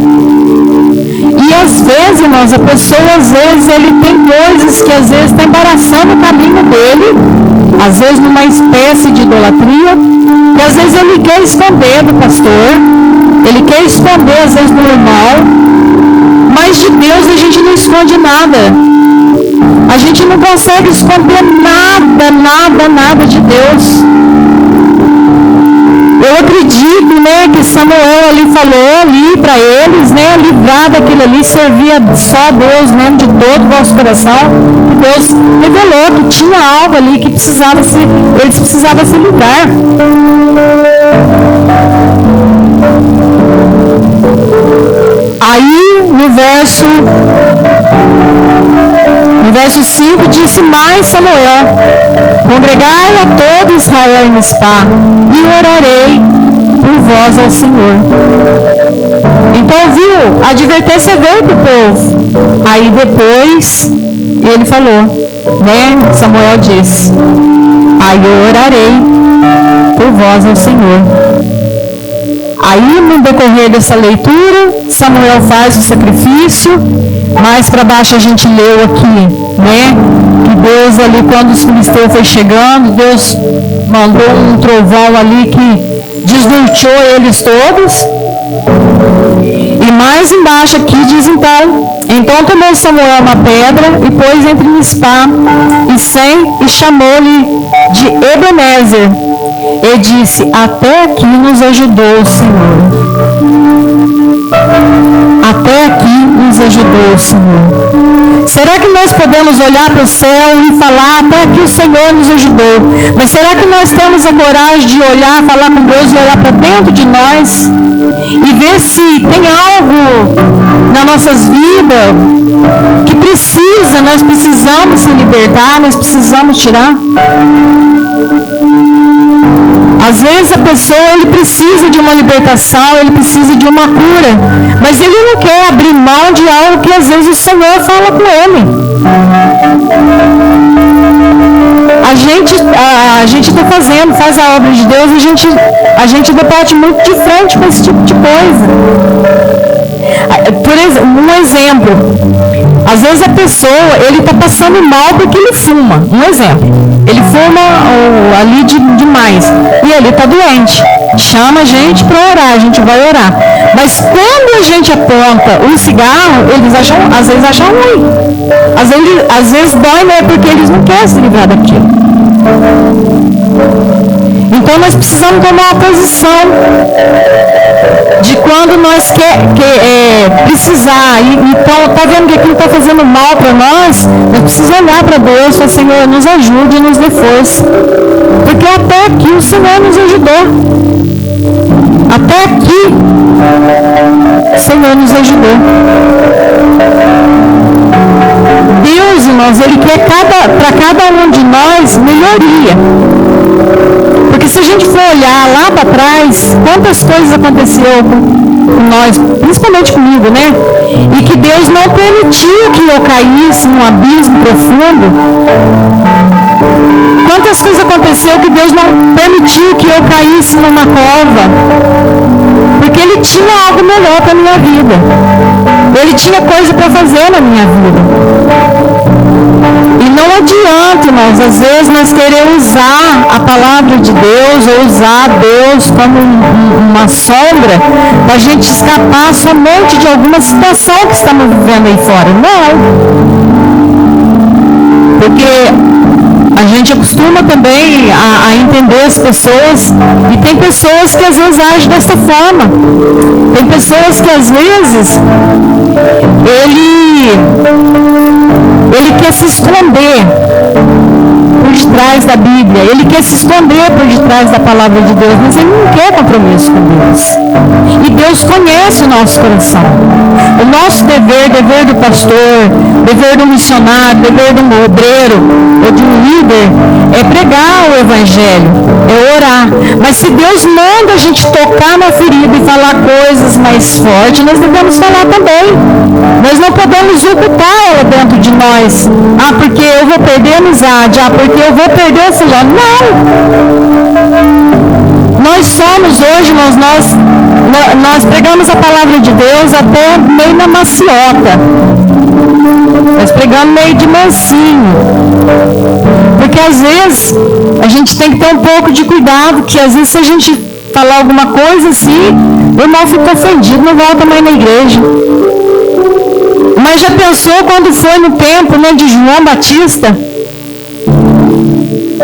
E às vezes, irmãos, a pessoa, às vezes, ele tem coisas que às vezes está embaraçando o caminho dele, às vezes numa espécie de idolatria, e às vezes ele quer esconder do pastor, ele quer esconder às vezes do irmão, mas de Deus a gente não esconde nada. A gente não consegue esconder nada de Deus. Eu acredito, né, que Samuel ali falou ali para eles, né, livrar daquilo ali, servia só a Deus mesmo de todo o vosso coração. E Deus revelou que tinha algo ali que eles precisavam se livrar. Aí no verso 5 disse mais Samuel: congregai a todo Israel em Mispá e orarei por vós ao Senhor. Então, viu, a advertência veio para o povo. Aí depois ele falou, né, Samuel disse: aí eu orarei por vós ao Senhor. Aí, no decorrer dessa leitura, Samuel faz o sacrifício. Mais para baixo a gente leu aqui, né, que Deus ali, quando os filisteus foi chegando, Deus mandou um trovão ali que desnorteou eles todos. E mais embaixo aqui diz então tomou Samuel uma pedra e pôs entre Mispá e Sem e chamou-lhe de Ebenezer. E disse: até aqui nos ajudou o Senhor. Até aqui nos ajudou o Senhor. Será que nós podemos olhar para o céu e falar: até aqui o Senhor nos ajudou? Mas será que nós temos a coragem de olhar, falar com Deus e olhar para dentro de nós e ver se tem algo nas nossas vidas que nós precisamos se libertar, nós precisamos tirar? Às vezes a pessoa, ele precisa de uma libertação, ele precisa de uma cura, mas ele não quer abrir mão de algo que às vezes o Senhor fala com ele. A gente está faz a obra de Deus, a gente debate muito de frente com esse tipo de coisa. Por exemplo, um exemplo, às vezes a pessoa, ele está passando mal porque ele fuma, um exemplo, ele fuma ali demais e ele está doente, chama a gente para orar, a gente vai orar, mas quando a gente aponta um cigarro, eles às vezes acham ruim, às vezes dói, né, porque eles não querem se livrar daquilo. Então nós precisamos tomar uma posição de quando nós precisar. Então, está vendo que aquilo está fazendo mal para nós? Nós precisamos olhar para Deus e falar: Senhor, nos ajude e nos dê força. Porque até aqui o Senhor nos ajudou. Até aqui o Senhor nos ajudou. Deus, irmãos, Ele quer para cada um de nós melhoria. Porque se a gente for olhar lá para trás, quantas coisas aconteceu nós, principalmente comigo, né? E que Deus não permitiu que eu caísse num abismo profundo. Quantas coisas aconteceu que Deus não permitiu que eu caísse numa cova? Porque Ele tinha algo melhor para a minha vida. Ele tinha coisa para fazer na minha vida. E não adianta, irmãos, às vezes nós queremos usar a palavra de Deus ou usar Deus como uma sombra para a gente escapar somente de alguma situação que estamos vivendo aí fora. Não. Porque a gente acostuma também a entender as pessoas, e tem pessoas que às vezes agem dessa forma. Tem pessoas que às vezes ele quer se esconder por detrás da Bíblia, ele quer se esconder por detrás da palavra de Deus, mas ele não quer compromisso com Deus. E Deus conhece o nosso coração. O nosso dever do pastor, dever do missionário, dever do obreiro ou de um líder é pregar o Evangelho, é orar. Mas se Deus manda a gente tocar na ferida e falar coisas mais fortes, nós devemos falar também. Nós não podemos ocultar ela dentro de nós. Ah, porque eu vou perder a amizade. Ah, porque eu vou perder o fulano. Não! Nós somos hoje, nós pregamos a palavra de Deus até meio na maciota. Nós pregamos meio de mansinho. Porque às vezes a gente tem que ter um pouco de cuidado, que às vezes se a gente falar alguma coisa assim, o irmão fica ofendido, não volta mais na igreja. Mas já pensou quando foi no tempo, né, de João Batista?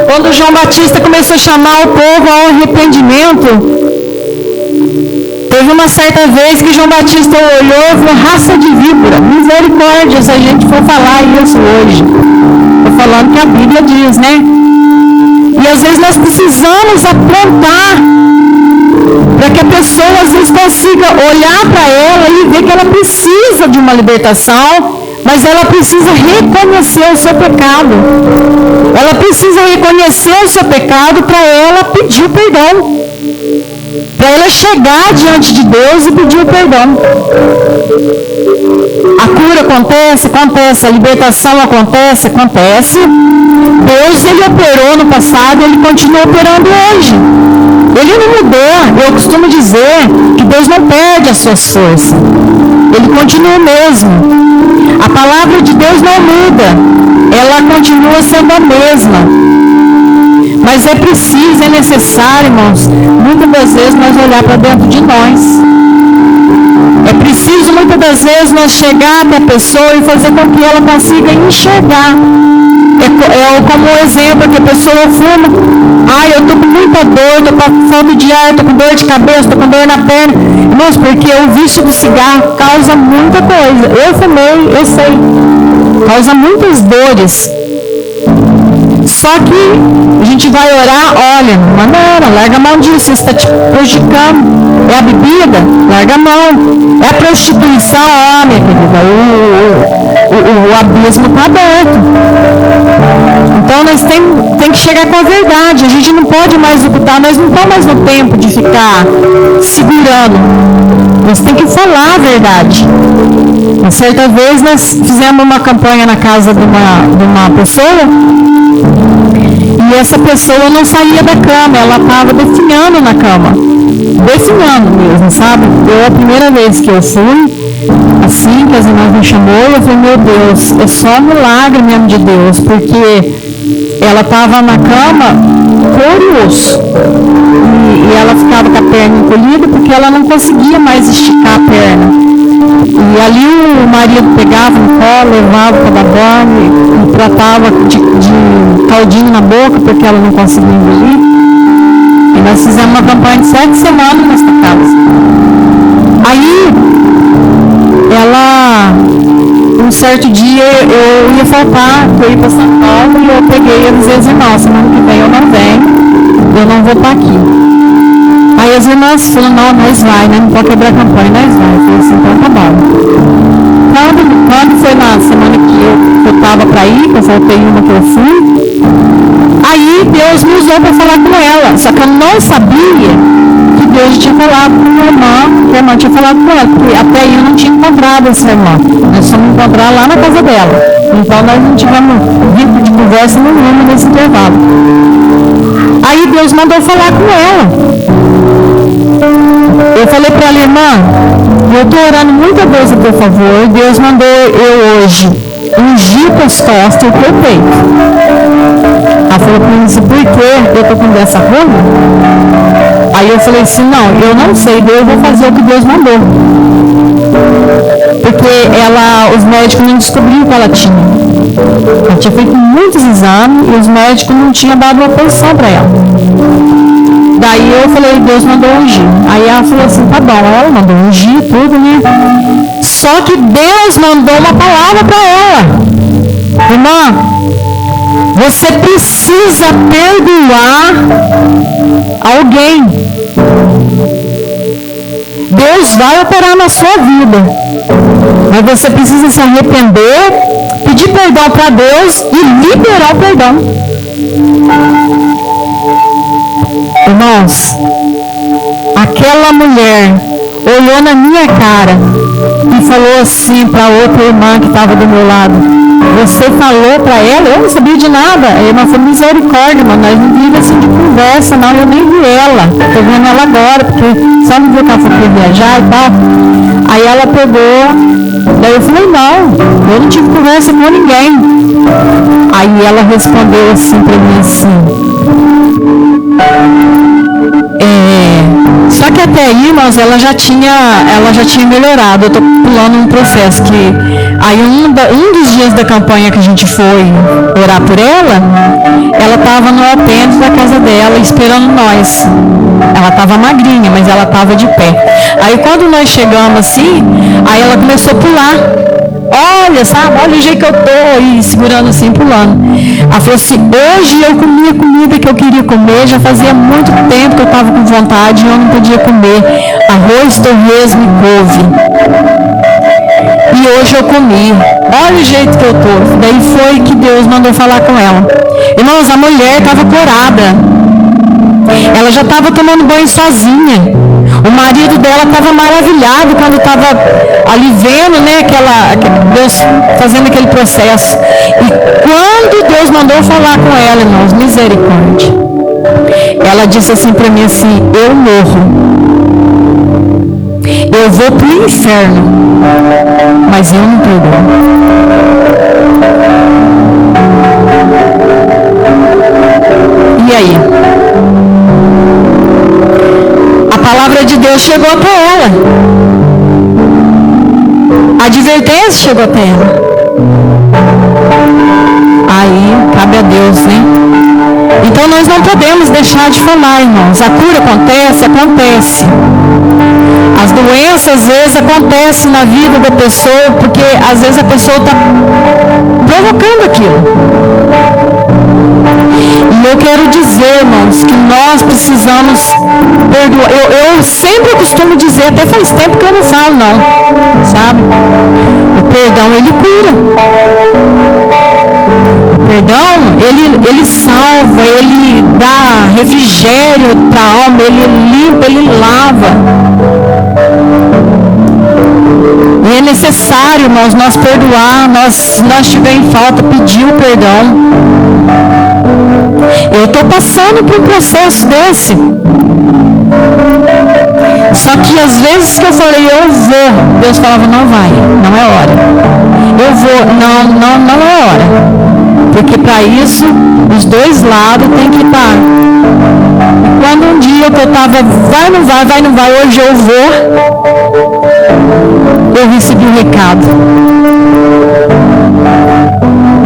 Quando João Batista começou a chamar o povo ao arrependimento, teve uma certa vez que João Batista olhou e falou: raça de víbora, misericórdia, se a gente for falar isso hoje. Estou falando que a Bíblia diz, né? E às vezes nós precisamos apontar para que a pessoa às vezes consiga olhar para ela e ver que ela precisa de uma libertação, mas ela precisa reconhecer o seu pecado. Ela precisa reconhecer o seu pecado para ela pedir o perdão. Para ela chegar diante de Deus e pedir o perdão. A cura acontece, a libertação acontece. Deus, Ele operou no passado, Ele continua operando hoje. Ele não mudou. Eu costumo dizer que Deus não perde as suas forças. Ele continua o mesmo. A palavra de Deus não muda. Ela continua sendo a mesma. Mas é preciso, é necessário, irmãos, muitas das vezes nós olhar para dentro de nós. É preciso muitas das vezes nós chegar até a pessoa e fazer com que ela consiga enxergar. É como um exemplo que a pessoa fuma. Eu estou com muita dor, estou com falta de ar, estou com dor de cabeça, estou com dor na perna. Irmãos, porque o vício do cigarro causa muita coisa. Eu fumei, eu sei. Causa muitas dores. Só que a gente vai orar, olha, não, larga a mão disso, isso está te prejudicando. É a bebida? Larga a mão. É a prostituição? Minha querida, o abismo está aberto. Então nós temos que chegar com a verdade. A gente não pode mais ocultar, nós não estamos mais no tempo de ficar segurando. Nós temos que falar a verdade. Uma certa vez nós fizemos uma campanha na casa de uma pessoa, e essa pessoa não saía da cama, ela estava definhando na cama. Definhando mesmo, sabe? Eu, a primeira vez que eu fui, assim que as irmãs me chamou, eu falei: meu Deus, é só um milagre mesmo de Deus, porque ela estava na cama por osso. E ela ficava com a perna encolhida porque ela não conseguia mais esticar a perna. E ali o marido pegava no colo, levava para dar banho e tratava de caldinho na boca porque ela não conseguia engolir. E nós fizemos uma campanha de 7 semanas nessa casa. Aí, um certo dia eu ia faltar, eu ia para São Paulo, e eu peguei e avisei as irmãs: semana que vem eu não venho, eu não vou estar aqui. Aí as irmãs falaram: não, nós vai, né? Não pode quebrar a campanha, nós vai. Eu falei assim: então tá bom. Quando foi na semana que eu estava para ir, que eu faltei uma que eu fui, aí Deus me usou para falar com ela. Só que eu não sabia que igreja tinha falado com a irmã, que a irmã tinha falado com ela, porque até aí eu não tinha encontrado essa irmã. Nós fomos encontrar lá na casa dela. Então nós não tivemos vínculo de conversa nenhuma nesse intervalo. Aí Deus mandou falar com ela. Eu falei para ela, irmã, eu estou orando muito a Deus a teu favor. Deus mandou eu hoje ungir tuas costas e o teu peito. Ela falou para mim, por que eu estou com dessa ruga? Aí eu falei assim, não, eu não sei, eu vou fazer o que Deus mandou. Porque os médicos não descobriram que ela tinha. Ela tinha feito muitos exames e os médicos não tinham dado uma posição para ela. Daí eu falei, Deus mandou ungir. Aí ela falou assim, tá bom, ela mandou ungir tudo, né? Só que Deus mandou uma palavra para ela. Irmã, você precisa perdoar alguém. Deus vai operar na sua vida. Mas você precisa se arrepender, pedir perdão para Deus e liberar o perdão. Irmãos, aquela mulher olhou na minha cara e falou assim para outra irmã que estava do meu lado, você falou para ela? Eu não sabia de nada. A irmã falou, misericórdia, mas nós não vimos assim de conversa, não, eu nem vi ela. Estou vendo ela agora, porque só me viu que ela foi viajar e tal. Aí ela pegou, daí eu falei, não, eu não tive conversa com ninguém. Aí ela respondeu assim para mim assim, só que até aí, irmãos, ela já tinha melhorado. Eu estou pulando um processo que aí um dos dias da campanha que a gente foi orar por ela estava no alpendre da casa dela esperando nós. Ela estava magrinha, mas ela estava de pé. Aí quando nós chegamos assim, aí ela começou a pular. Olha, sabe? Olha o jeito que eu tô aí, segurando assim, pulando. Ela falou assim, hoje eu comi a comida que eu queria comer, já fazia muito tempo que eu estava com vontade e eu não podia comer arroz, torresmo e couve. E hoje eu comi. Olha o jeito que eu tô. Daí foi que Deus mandou falar com ela. Irmãos, a mulher estava curada. Ela já estava tomando banho sozinha. O marido dela estava maravilhado quando estava ali vendo, né, Deus fazendo aquele processo. E quando Deus mandou falar com ela, irmãos, misericórdia, ela disse assim para mim assim, eu morro, eu vou para o inferno, mas eu não perdoo. E aí? A palavra de Deus chegou até ela. A advertência chegou até ela. Aí, cabe a Deus, né? Então nós não podemos deixar de falar, irmãos. A cura acontece. As doenças, às vezes, acontecem na vida da pessoa, porque, às vezes, a pessoa está provocando aquilo. E eu quero dizer, irmãos, que nós precisamos perdoar. Eu sempre costumo dizer, até faz tempo que eu não falo, não. Sabe? O perdão, ele cura. O perdão, ele salva, ele dá refrigério para a alma, ele limpa, ele lava. E é necessário, irmãos, nós perdoar, se nós tivermos em falta, pedir o perdão. Eu estou passando por um processo desse. Só que às vezes que eu falei, eu vou, Deus falava, não vai, não é hora. Eu vou, não é hora. Porque para isso, os dois lados tem que estar. E quando um dia que eu estava, vai, não vai, hoje eu vou, eu recebi um recado.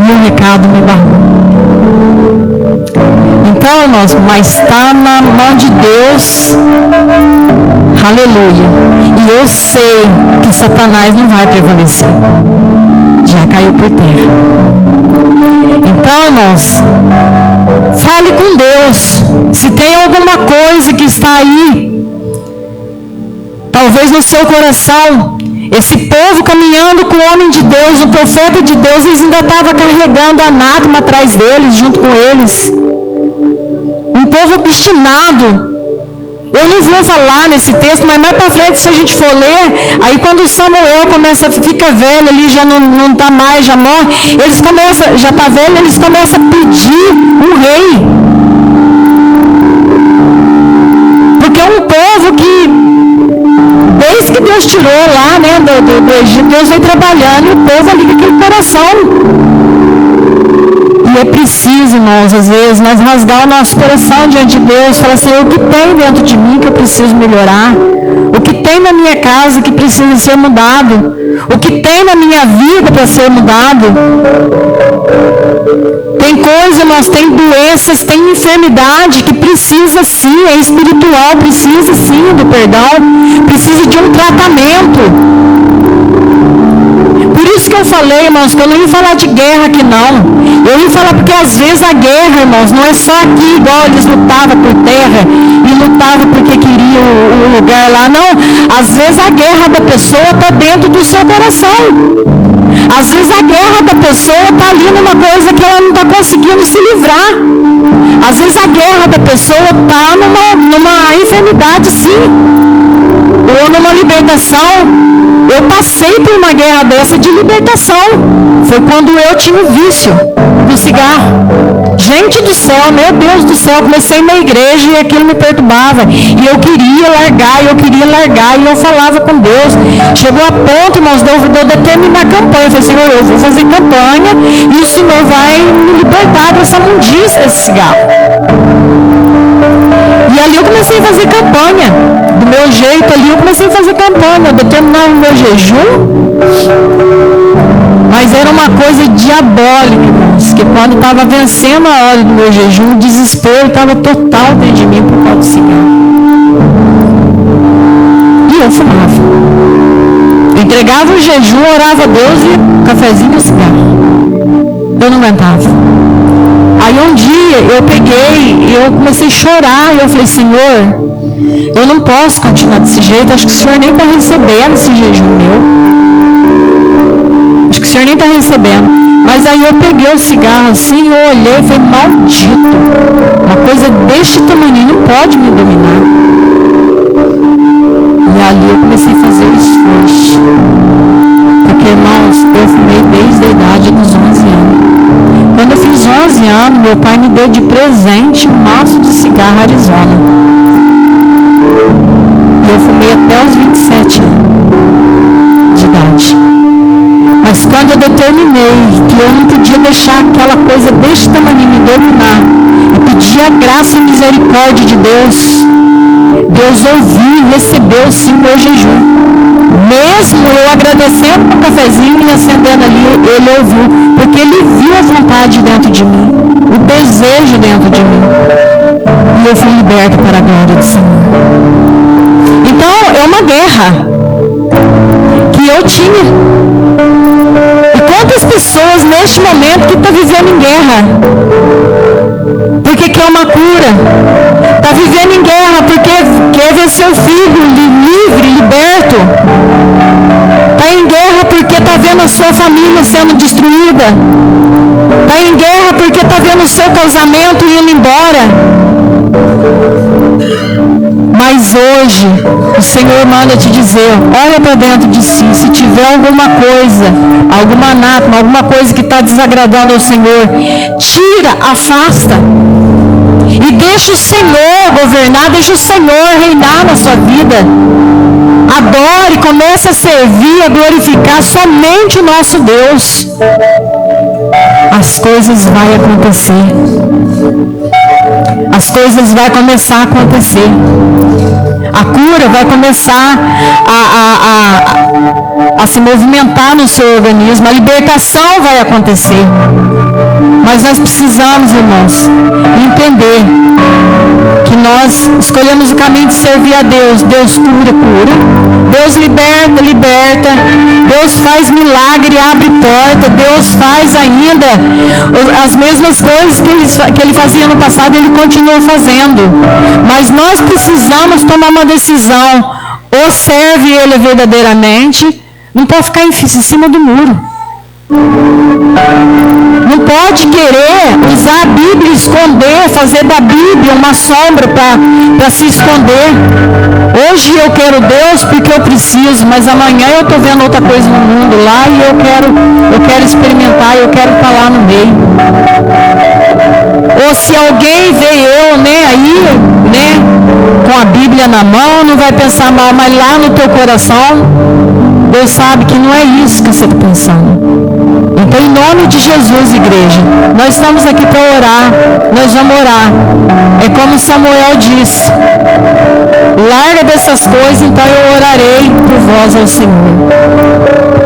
E o recado me barrou. Então, irmãos, mas está na mão de Deus. Aleluia. E eu sei que Satanás não vai prevalecer. Já caiu por terra. Então, irmãos, fale com Deus. Se tem alguma coisa que está aí, talvez no seu coração, esse povo caminhando com o homem de Deus, o profeta de Deus, eles ainda estavam carregando anátema atrás deles, junto com eles. Um povo obstinado, Eu não vou falar nesse texto, mas mais para frente, se a gente for ler, aí quando Samuel fica velho ali, já não está mais, já morre, já está velho, eles começam a pedir um rei. Porque é um povo que, desde que Deus tirou lá, né, do Egito, Deus vem trabalhando e o povo ali com aquele coração. E é preciso, irmãos, às vezes, nós rasgar o nosso coração diante de Deus, falar assim, o que tem dentro de mim que eu preciso melhorar? O que tem na minha casa que precisa ser mudado? O que tem na minha vida para ser mudado? Tem coisa, irmãos, tem doenças, tem enfermidade que precisa sim, é espiritual, precisa sim do perdão, precisa de um tratamento. Por isso que eu falei, irmãos, que eu não ia falar de guerra aqui não. Eu ia falar porque às vezes a guerra, irmãos, não é só aqui, igual eles lutavam por terra e lutavam porque queriam o lugar lá. Não, às vezes a guerra da pessoa está dentro do seu coração. Às vezes a guerra da pessoa está ali numa coisa que ela não está conseguindo se livrar. Às vezes a guerra da pessoa está numa enfermidade, sim. Ou numa libertação. Eu passei por uma guerra dessa de libertação. Foi quando eu tinha o vício do cigarro. Gente do céu, meu Deus do céu, comecei na igreja e aquilo me perturbava. E eu queria largar, e eu falava com Deus. Chegou a ponto, irmãos, de eu determinar a campanha. Eu falei, Senhor, eu vou fazer campanha e o Senhor vai me libertar dessa mundiça desse cigarro. E ali eu comecei a fazer campanha. Do meu jeito ali eu comecei a fazer campanha. Eu determinava o meu jejum. Mas era uma coisa diabólica, irmãos. Que quando estava vencendo a hora do meu jejum, o desespero estava total dentro de mim por causa do cigarro. E eu fumava. Eu entregava o jejum, orava a Deus e um cafezinho e um cigarro. Eu não aguentava. Aí um dia eu peguei e eu comecei a chorar e eu falei, Senhor, eu não posso continuar desse jeito, acho que o Senhor nem está recebendo esse jejum meu. Acho que o Senhor nem está recebendo. Mas aí eu peguei o cigarro assim, eu olhei e falei, maldito, uma coisa deste tamanho não pode me dominar. E ali eu comecei a fazer o esforço. Porque, irmãos, eu fumei desde a idade dos 11 anos. Quando eu fiz 11 anos, meu pai me deu de presente um maço de cigarro Arizona. E eu fumei até os 27 anos de idade. Mas quando eu determinei que eu não podia deixar aquela coisa deste tamanho me dominar, eu pedi a graça e misericórdia de Deus. Deus ouviu e recebeu sim o meu jejum. Mesmo eu agradecendo o cafezinho e acendendo ali, ele ouviu, porque ele viu a vontade dentro de mim, o desejo dentro de mim. E eu fui liberto para a glória do Senhor. Então, é uma guerra que eu tinha. E quantas pessoas neste momento que estão vivendo em guerra? Porque quer uma cura. Está vivendo em guerra porque quer ver seu filho livre, liberto. Está em guerra porque está vendo a sua família sendo destruída. Está em guerra porque está vendo o seu casamento indo embora. Mas hoje, o Senhor manda te dizer, olha para dentro de si, se tiver alguma coisa, alguma anátema, alguma coisa que está desagradando ao Senhor, tira, afasta. E deixa o Senhor governar, deixa o Senhor reinar na sua vida. Adore, comece a servir, a glorificar somente o nosso Deus. As coisas vão acontecer. As coisas vão começar a acontecer. A cura vai começar a se movimentar no seu organismo. A libertação vai acontecer. Mas nós precisamos, irmãos, entender que nós escolhemos o caminho de servir a Deus. Deus cura. Deus liberta. Deus faz milagre, abre porta. Deus faz ainda as mesmas coisas que Ele fazia no passado, Ele continua fazendo. Mas nós precisamos tomar uma decisão. Ou serve Ele verdadeiramente, não pode ficar em cima do muro. Não pode querer usar a Bíblia e esconder, fazer da Bíblia uma sombra para se esconder. Hoje eu quero Deus porque eu preciso, mas amanhã eu estou vendo outra coisa no mundo lá e eu quero experimentar, eu quero estar lá no meio. Ou se alguém vê eu, com a Bíblia na mão, não vai pensar mal, mas lá no teu coração, Deus sabe que não é isso que você está pensando. Então, em nome de Jesus, igreja, nós estamos aqui para orar, nós vamos orar. É como Samuel disse, larga dessas coisas, então eu orarei por vós ao Senhor.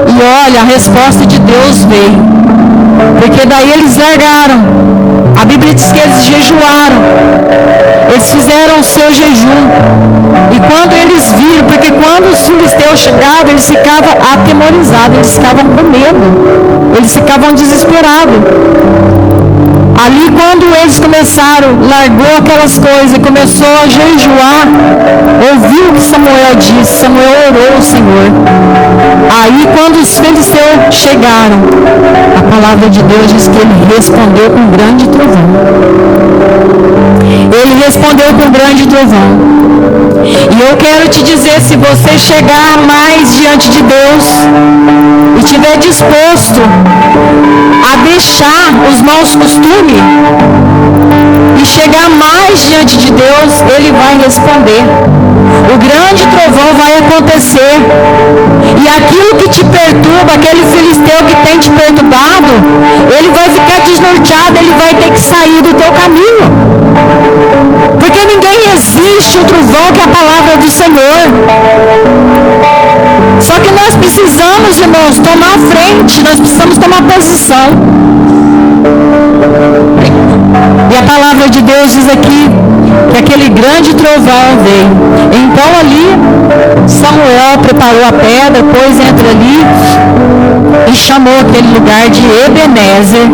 E olha, a resposta de Deus veio, porque daí eles largaram. A Bíblia diz que eles jejuaram, eles fizeram o seu jejum. E quando eles viram, porque quando os filisteus chegavam, eles ficavam atemorizados, eles ficavam com medo, eles ficavam desesperados. Ali quando eles começaram, largou aquelas coisas e começou a jejuar, ouviu o que Samuel disse, Samuel orou ao Senhor. Aí quando os filisteus chegaram, a palavra de Deus diz que ele respondeu com um grande trovão. Ele respondeu com um grande trovão. E eu quero te dizer, se você chegar mais diante de Deus e estiver disposto a deixar os maus costumes e chegar mais diante de Deus, Ele vai responder. O grande trovão vai acontecer. E aquilo que te perturba, aquele filisteu que tem te perturbado, ele vai ficar desnorteado, ele vai ter que sair do teu caminho. Porque ninguém resiste o trovão que é a palavra do Senhor. Só que nós precisamos, irmãos, tomar a frente, nós precisamos tomar posição. E a palavra de Deus diz aqui que aquele grande trovão veio. Então ali Samuel preparou a pedra, pôs entre ali e chamou aquele lugar de Ebenezer.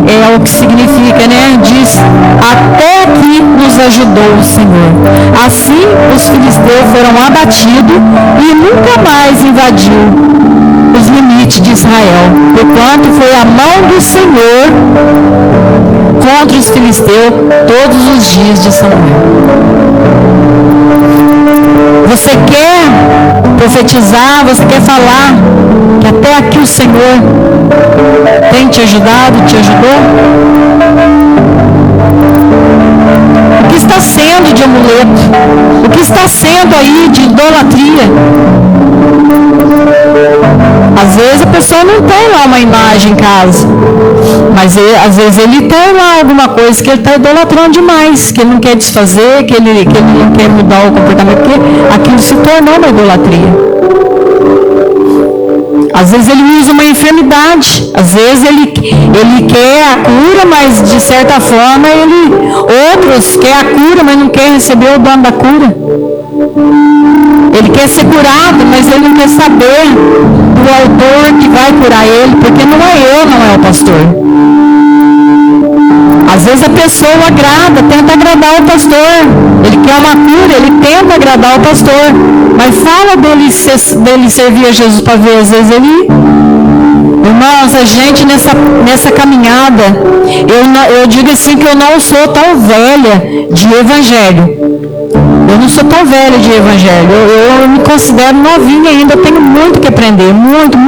É o que significa, diz, até aqui nos ajudou o Senhor. Assim os filisteus foram abatidos e nunca mais invadiu os limites de Israel, porquanto foi a mão do Senhor contra os filisteus todos os dias de Samuel. Você quer profetizar, você quer falar que até aqui o Senhor tem te ajudado, te ajudou? O que está sendo de amuleto? O que está sendo aí de idolatria? Às vezes a pessoa não tem lá uma imagem em casa, mas às vezes ele tem lá alguma coisa que ele está idolatrando demais, que ele não quer desfazer, que ele não quer mudar o comportamento, porque aquilo se tornou uma idolatria. Às vezes ele usa uma enfermidade, às vezes ele quer a cura, mas de certa forma outros quer a cura, mas não quer receber o dano da cura. Ele quer ser curado, mas ele não quer saber do autor que vai curar ele, porque não é o pastor. Às vezes a pessoa tenta agradar o pastor. Ele quer uma cura, ele tenta agradar o pastor. Mas fala dele servir a Jesus para ver, às vezes ele... Irmãos, a gente nessa caminhada, eu digo assim que eu não sou tão velha de evangelho. Eu não sou tão velha de evangelho. Eu me considero novinha ainda, eu tenho muito que aprender, muito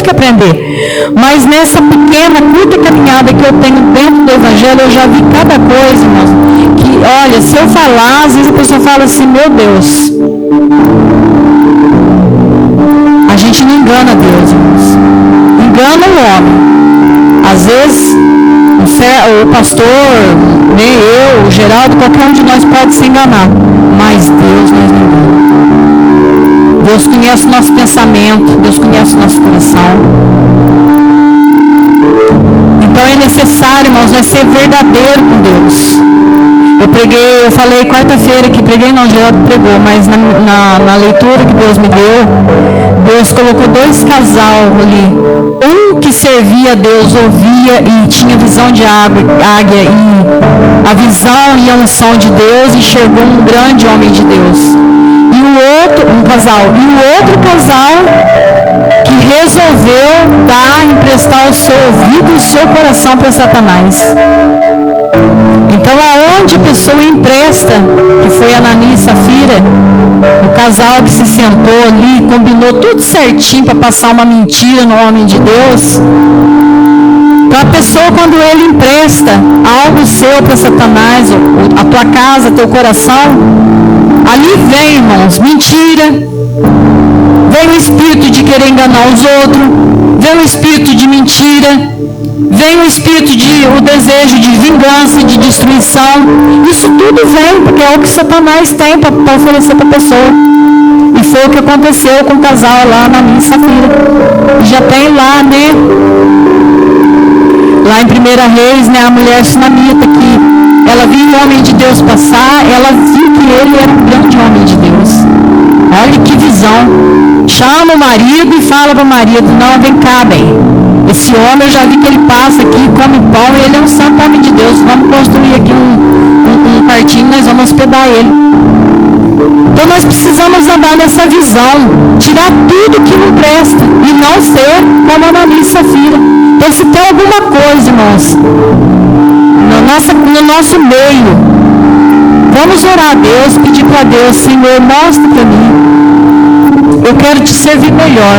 que aprender. Mas nessa pequena, curta caminhada que eu tenho dentro do evangelho, eu já vi cada coisa, irmãos, que, olha, se eu falar, às vezes a pessoa fala assim, meu Deus. A gente não engana Deus, irmãos. Engana o homem. Às vezes, o pastor, nem eu, o Geraldo, qualquer um de nós pode se enganar. Mas Deus nos engana. Deus conhece o nosso pensamento, Deus conhece o nosso coração. Então é necessário, irmãos, nós ser verdadeiro com Deus. Eu falei quarta-feira que Geraldo pregou, mas na leitura que Deus me deu, Deus colocou dois casal ali. Um que servia a Deus, ouvia e tinha visão de águia, e a visão e a unção de Deus, enxergou um grande homem de Deus. E o outro casal que resolveu dar a impressão emprestar o seu ouvido e o seu coração para Satanás. Então, aonde a pessoa empresta, que foi Ananias e Safira, o casal que se sentou ali, combinou tudo certinho para passar uma mentira no homem de Deus. Então, a pessoa, quando ele empresta algo seu para Satanás, a tua casa, teu coração, ali vem, irmãos, mentira, vem o espírito de querer enganar os outros, vem o espírito de mentira, vem o espírito o desejo de vingança, de destruição. Isso tudo vem, porque é o que Satanás tem para oferecer para a pessoa. E foi o que aconteceu com o casal lá na Ananias e Safira. Já tem lá, né? Lá em 1 Reis, né, a mulher sunamita, que ela viu o homem de Deus passar, ela viu que ele era um grande homem de Deus. Olha que visão. Chama o marido e fala para o marido: não, vem cá, bem. Esse homem, eu já vi que ele passa aqui, come pão, e ele é um santo homem de Deus. Vamos construir aqui um quartinho, nós vamos hospedar ele. Então nós precisamos andar nessa visão, tirar tudo que não presta e não ser como Ananias e Safira. Então, se tem alguma coisa, irmãos, no nosso meio, vamos orar a Deus, pedir para Deus: Senhor, mostra para mim, eu quero te servir melhor.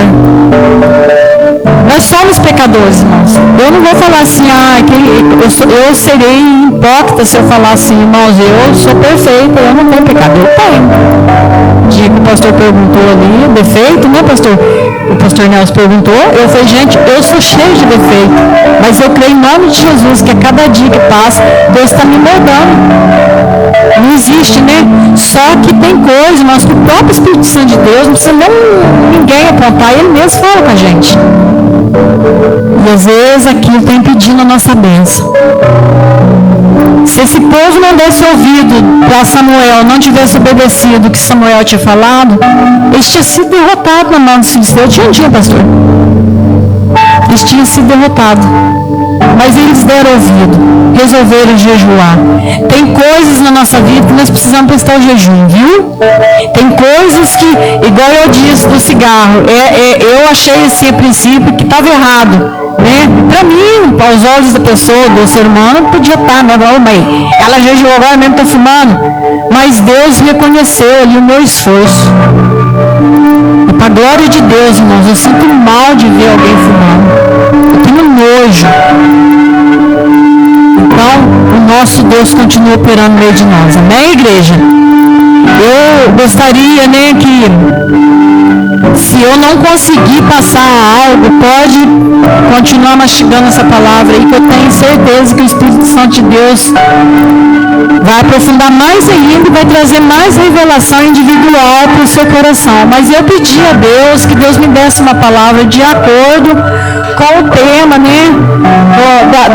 Nós somos pecadores, irmãos. Eu não vou falar assim, eu serei hipócrita se eu falar assim, irmãos, eu sou perfeita, eu não tenho pecado. Eu tenho. O dia que o pastor perguntou ali, defeito, né, pastor? O pastor Nelson perguntou, eu falei, gente, eu sou cheio de defeito, mas eu creio em nome de Jesus, que a cada dia que passa, Deus está me moldando. Não existe, né? Só que tem coisa, mas que o próprio Espírito Santo de Deus, não precisa ninguém apontar, ele mesmo fala com a gente. E às vezes aquilo está impedindo a nossa bênção. Se esse povo não desse ouvido para Samuel, não tivesse obedecido o que Samuel tinha falado, eles tinham sido derrotados na mão dos filisteus. Tinha, pastor. Eles tinham sido derrotados. Mas eles deram ouvido, resolveram jejuar. Tem coisas na nossa vida que nós precisamos prestar o jejum, viu? Tem coisas que, igual eu disse do cigarro, eu achei assim a princípio que estava errado, né? Para mim, aos olhos da pessoa, do ser humano, podia estar, né? Mãe, ela jejuou agora mesmo, está fumando. Mas Deus reconheceu ali o meu esforço. E para a glória de Deus, irmãos, eu sinto mal de ver alguém fumando. Eu tenho nojo. Então, o nosso Deus continua operando no meio de nós. Amém, igreja? Eu gostaria, né, que se eu não conseguir passar algo, pode continuar mastigando essa palavra aí, que eu tenho certeza que o Espírito Santo de Deus vai aprofundar mais ainda e vai trazer mais revelação individual para o seu coração. Mas eu pedi a Deus que Deus me desse uma palavra de acordo com o tema, né,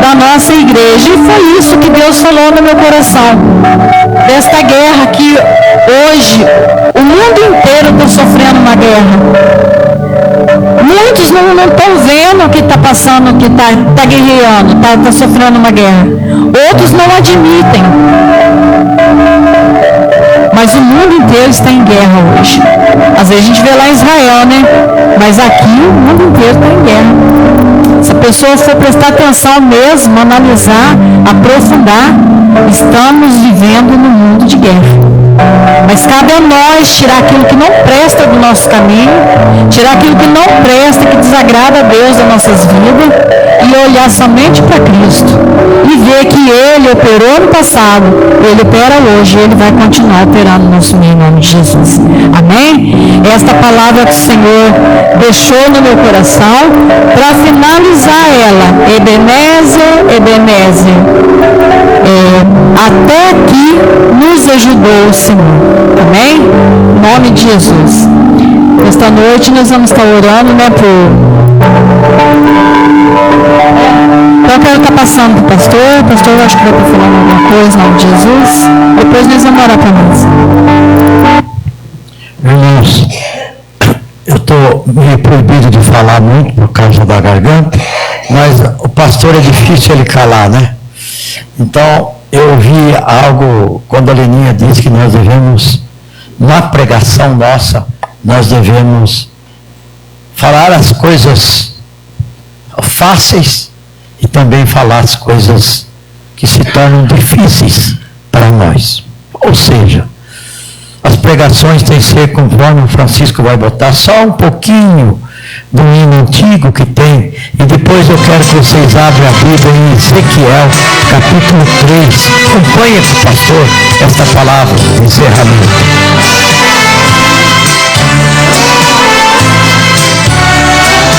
da nossa igreja. E foi isso que Deus falou no meu coração. Desta guerra que hoje o mundo inteiro está sofrendo uma guerra. Muitos não estão vendo o que está passando, que está guerreando, está sofrendo uma guerra. Outros não admitem. Mas o mundo inteiro está em guerra hoje. Às vezes a gente vê lá em Israel, né? Mas aqui o mundo inteiro está em guerra. Se a pessoa for prestar atenção mesmo, analisar, aprofundar, estamos vivendo num mundo de guerra. Mas cabe a nós tirar aquilo que não presta do nosso caminho, tirar aquilo que não presta, que desagrada a Deus das nossas vidas, e olhar somente para Cristo e ver que Ele operou no passado, Ele opera hoje, Ele vai continuar operando no nosso meio, em nome de Jesus. Amém? Esta palavra que o Senhor deixou no meu coração, para finalizar ela, Ebenezer, Ebenezer, até aqui nos ajudou o Senhor. Amém? Em nome de Jesus. Esta noite nós vamos estar orando, né, Então eu quero estar passando para o pastor. O pastor, eu acho que vai estar falando alguma coisa, em nome de Jesus. Depois nós vamos orar para nós. Irmãos, eu estou meio proibido de falar muito por causa da garganta, mas o pastor é difícil ele calar, né? Então, eu ouvi algo quando a Leninha disse que nós devemos, na pregação nossa, nós devemos falar as coisas fáceis e também falar as coisas que se tornam difíceis para nós. Ou seja, as pregações têm que ser, conforme o Francisco vai botar, só um pouquinho do hino antigo que tem. E depois eu quero que vocês abram a Bíblia em Ezequiel, capítulo 3. Acompanhe com o pastor esta palavra de encerramento.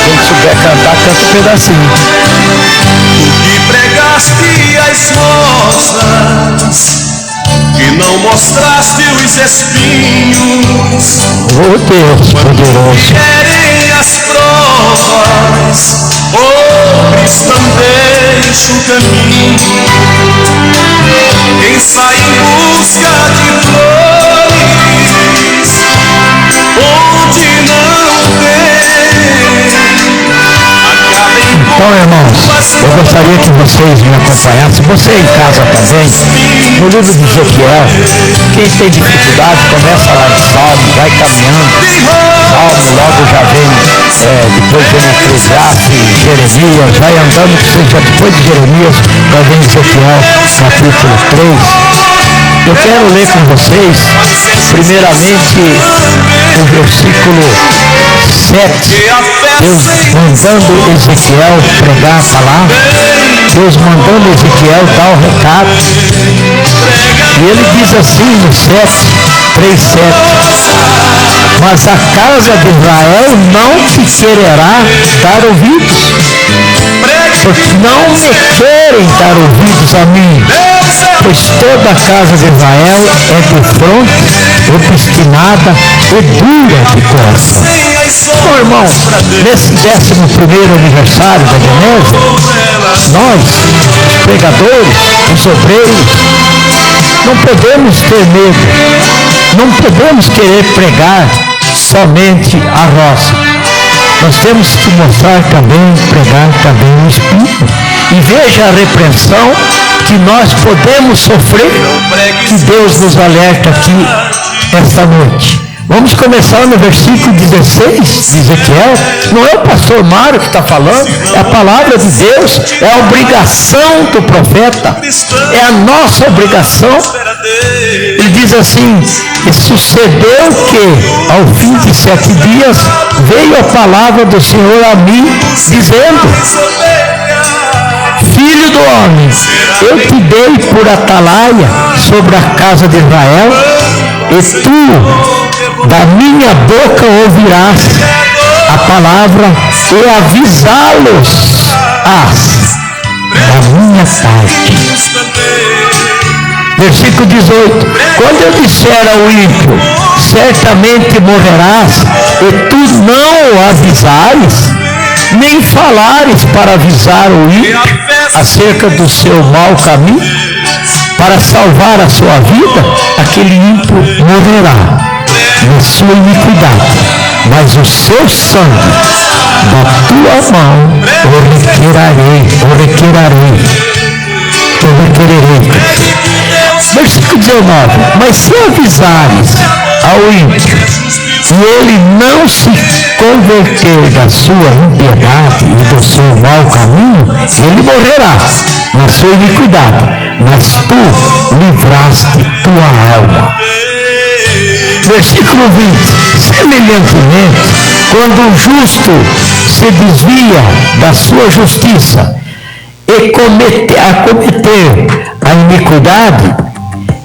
Quem souber cantar, canta um pedacinho. Tu que pregaste as moças, que não mostraste os espinhos. Oh Deus poderoso. Querem as provas, oh cristão, deixa o caminho. Quem sai em busca de flores, onde não tem. Então, irmãos, eu gostaria que vocês me acompanhassem, você em casa também, no livro de Ezequiel. Quem tem dificuldade, começa lá em Salmo, vai caminhando. Salmo logo já vem, depois vem Eclesiastes, Jeremias, vai andando, já depois de Jeremias, vai vir Ezequiel, capítulo 3. Eu quero ler com vocês, primeiramente, o versículo 7, Deus mandando Ezequiel pregar a palavra, Deus mandando Ezequiel dar o recado, e ele diz assim no 3:7, mas a casa de Israel não te quererá dar ouvidos, porque não me querem dar ouvidos a mim, pois toda a casa de Israel é de fronte, obstinada e dura de coração. Então, irmãos, nesse 11º aniversário da Genésio, nós, os pregadores, os obreiros, não podemos ter medo, não podemos querer pregar somente a roça. Nós temos que mostrar também, pregar também o Espírito. E veja a repreensão que nós podemos sofrer, que Deus nos alerta aqui esta noite. Vamos começar no versículo 16 de Ezequiel. Não é o pastor Mário que está falando, é a palavra de Deus, é a obrigação do profeta, é a nossa obrigação. Ele diz assim: e sucedeu que, ao fim de 7 dias, veio a palavra do Senhor a mim, dizendo: Filho do homem, eu te dei por atalaia sobre a casa de Israel, e tu da minha boca ouvirás a palavra e avisá-los-ás da minha parte. Versículo 18: quando eu disser ao ímpio, certamente morrerás, e tu não o avisares, nem falares para avisar o ímpio acerca do seu mau caminho, para salvar a sua vida, aquele ímpio morrerá na sua iniquidade, mas o seu sangue da tua mão o requererei. Versículo 19: mas se avisares ao ímpio e ele não se converter da sua impiedade e do seu mau caminho, ele morrerá na sua iniquidade, mas tu livraste tua alma. Versículo 20: semelhantemente, quando o justo se desvia da sua justiça e cometer a iniquidade,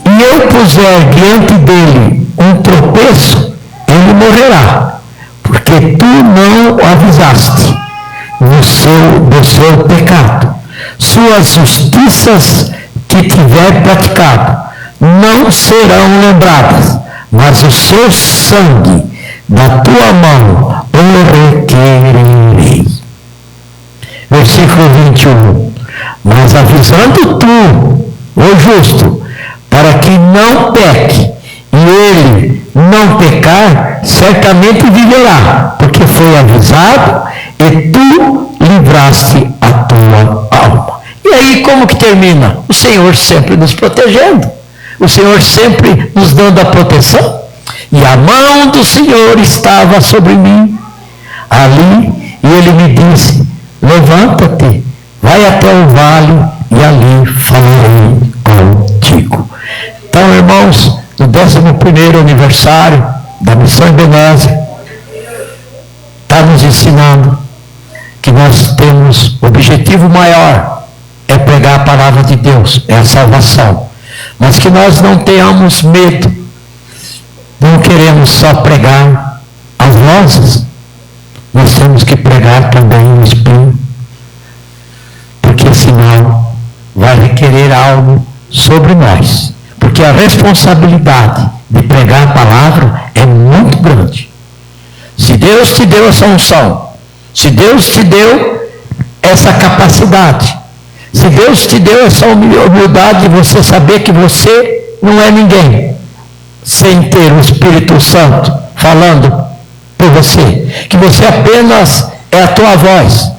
e eu puser diante dele um tropeço, ele morrerá, porque tu não o avisaste do seu pecado. Suas justiças que tiver praticado não serão lembradas, mas o seu sangue da tua mão o requererei. Versículo 21: mas avisando tu, o justo, para que não peque, e ele não pecar, certamente viverá, porque foi avisado, e tu livraste a tua alma. E aí como que termina? O Senhor sempre nos protegendo, o Senhor sempre nos dando a proteção. E a mão do Senhor estava sobre mim ali, e ele me disse: levanta-te, vai até o vale e ali falarei contigo. Então, irmãos, no 11º aniversário da Missão Ebenezer, está nos ensinando que nós temos objetivo maior, é pregar a palavra de Deus, é a salvação. Mas que nós não tenhamos medo, não queremos só pregar as rosas, nós temos que pregar também o espinho, porque senão vai requerer algo sobre nós, porque a responsabilidade de pregar a palavra é muito grande. Se Deus te deu essa unção, se Deus te deu essa capacidade, se Deus te deu essa humildade de você saber que você não é ninguém, sem ter o Espírito Santo falando por você, que você apenas é a tua voz,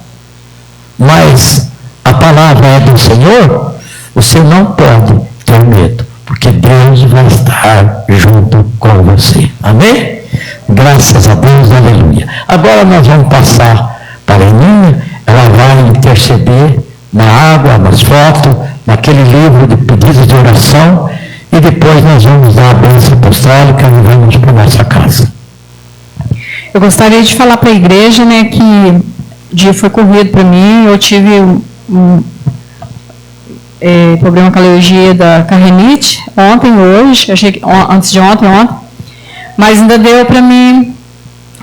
mas a palavra é do Senhor, você não pode ter medo, porque Deus vai estar junto com você. Amém? Graças a Deus, aleluia. Agora nós vamos passar para a Aninha, ela vai interceder na água, nas fotos, naquele livro de pedidos de oração, e depois nós vamos dar a bênção apostólica e vamos para a nossa casa. Eu gostaria de falar para a igreja, né, que o dia foi corrido para mim, eu tive um problema com a alergia da carrenite, ontem, hoje, achei que antes de ontem, mas ainda deu para mim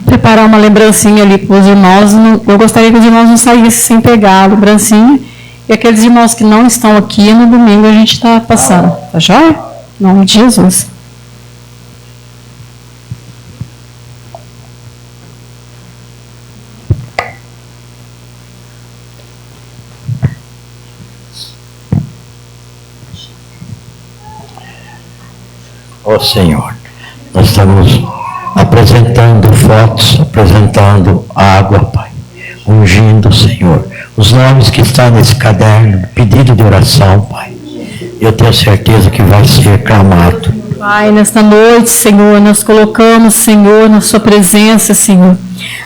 preparar uma lembrancinha ali para os irmãos. Eu gostaria que os irmãos não saíssem sem pegar a lembrancinha, e aqueles irmãos que não estão aqui, no domingo a gente está passando, tá joia? Em nome de Jesus. Ó Senhor, nós estamos apresentando fotos, apresentando água, Pai, ungindo, Senhor, os nomes que estão nesse caderno, pedido de oração, Pai. Eu tenho certeza que vai ser clamado. Pai, nesta noite, Senhor, nós colocamos, Senhor, na sua presença, Senhor,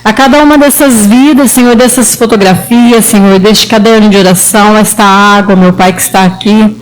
a cada uma dessas vidas, Senhor, dessas fotografias, Senhor, deste caderno de oração, esta água, meu Pai, que está aqui.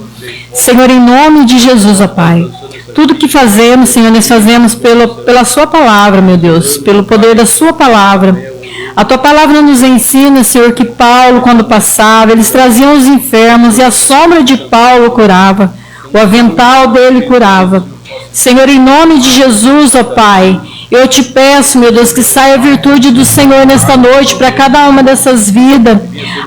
Senhor, em nome de Jesus, ó Pai, tudo que fazemos, Senhor, nós fazemos pela sua palavra, meu Deus, pelo poder da sua palavra. A tua palavra nos ensina, Senhor, que Paulo, quando passava, eles traziam os enfermos e a sombra de Paulo curava, o avental dele curava. Senhor, em nome de Jesus, ó Pai, eu te peço, meu Deus, que saia a virtude do Senhor nesta noite para cada uma dessas vidas.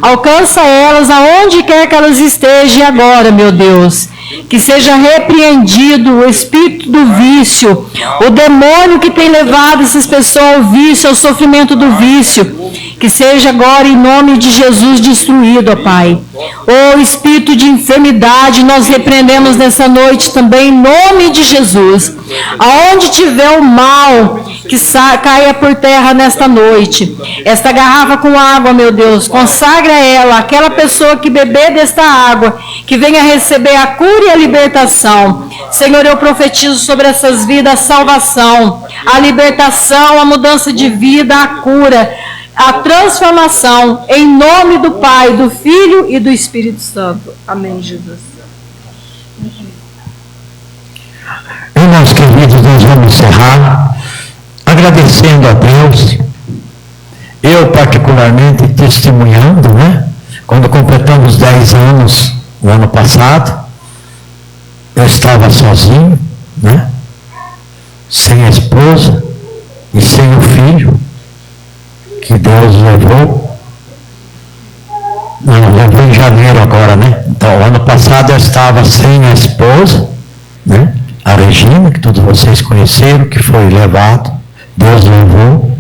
Alcança elas aonde quer que elas estejam agora, meu Deus. Que seja repreendido o espírito do vício, o demônio que tem levado essas pessoas ao vício, ao sofrimento do vício. Que seja agora, em nome de Jesus, destruído, ó Pai. O espírito de enfermidade, nós repreendemos nessa noite também, em nome de Jesus. Aonde tiver o mal, que caia por terra nesta noite. Esta garrafa com água, meu Deus, consagra ela, aquela pessoa que beber desta água, que venha receber a cura e a libertação. Senhor, eu profetizo sobre essas vidas a salvação, a libertação, a mudança de vida, a cura, a transformação, em nome do Pai, do Filho e do Espírito Santo. Amém, Jesus. Irmãos queridos, nós vamos encerrar agradecendo a Deus. Eu particularmente testemunhando, né? Quando completamos 10 anos no ano passado, eu estava sozinho, né? Sem a esposa e sem o filho que Deus levou. Não, levou em janeiro agora, né? Então, ano passado eu estava sem a esposa, né? A Regina, que todos vocês conheceram, que foi levado, Deus levou.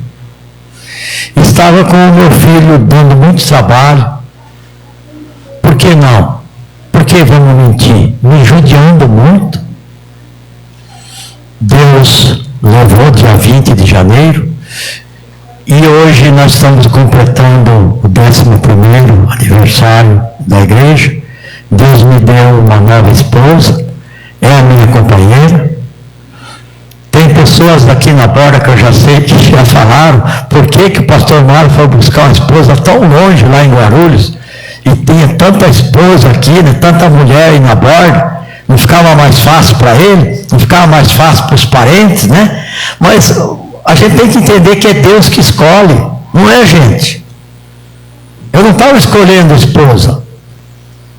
Estava com o meu filho dando muito trabalho. Por que não? Por que vamos mentir? Me judiando muito. Deus levou dia 20 de janeiro. E hoje nós estamos completando o 11º aniversário da igreja. Deus me deu uma nova esposa, é a minha companheira. Tem Tem pessoas daqui na borda que eu já sei que já falaram por que o pastor Mário foi buscar uma esposa tão longe lá em Guarulhos e tinha tanta esposa aqui, né, tanta mulher aí na borda. Não ficava mais fácil para ele? Não ficava mais fácil para os parentes, né? Mas a gente tem que entender que é Deus que escolhe, não é a gente. Eu não estava escolhendo a esposa.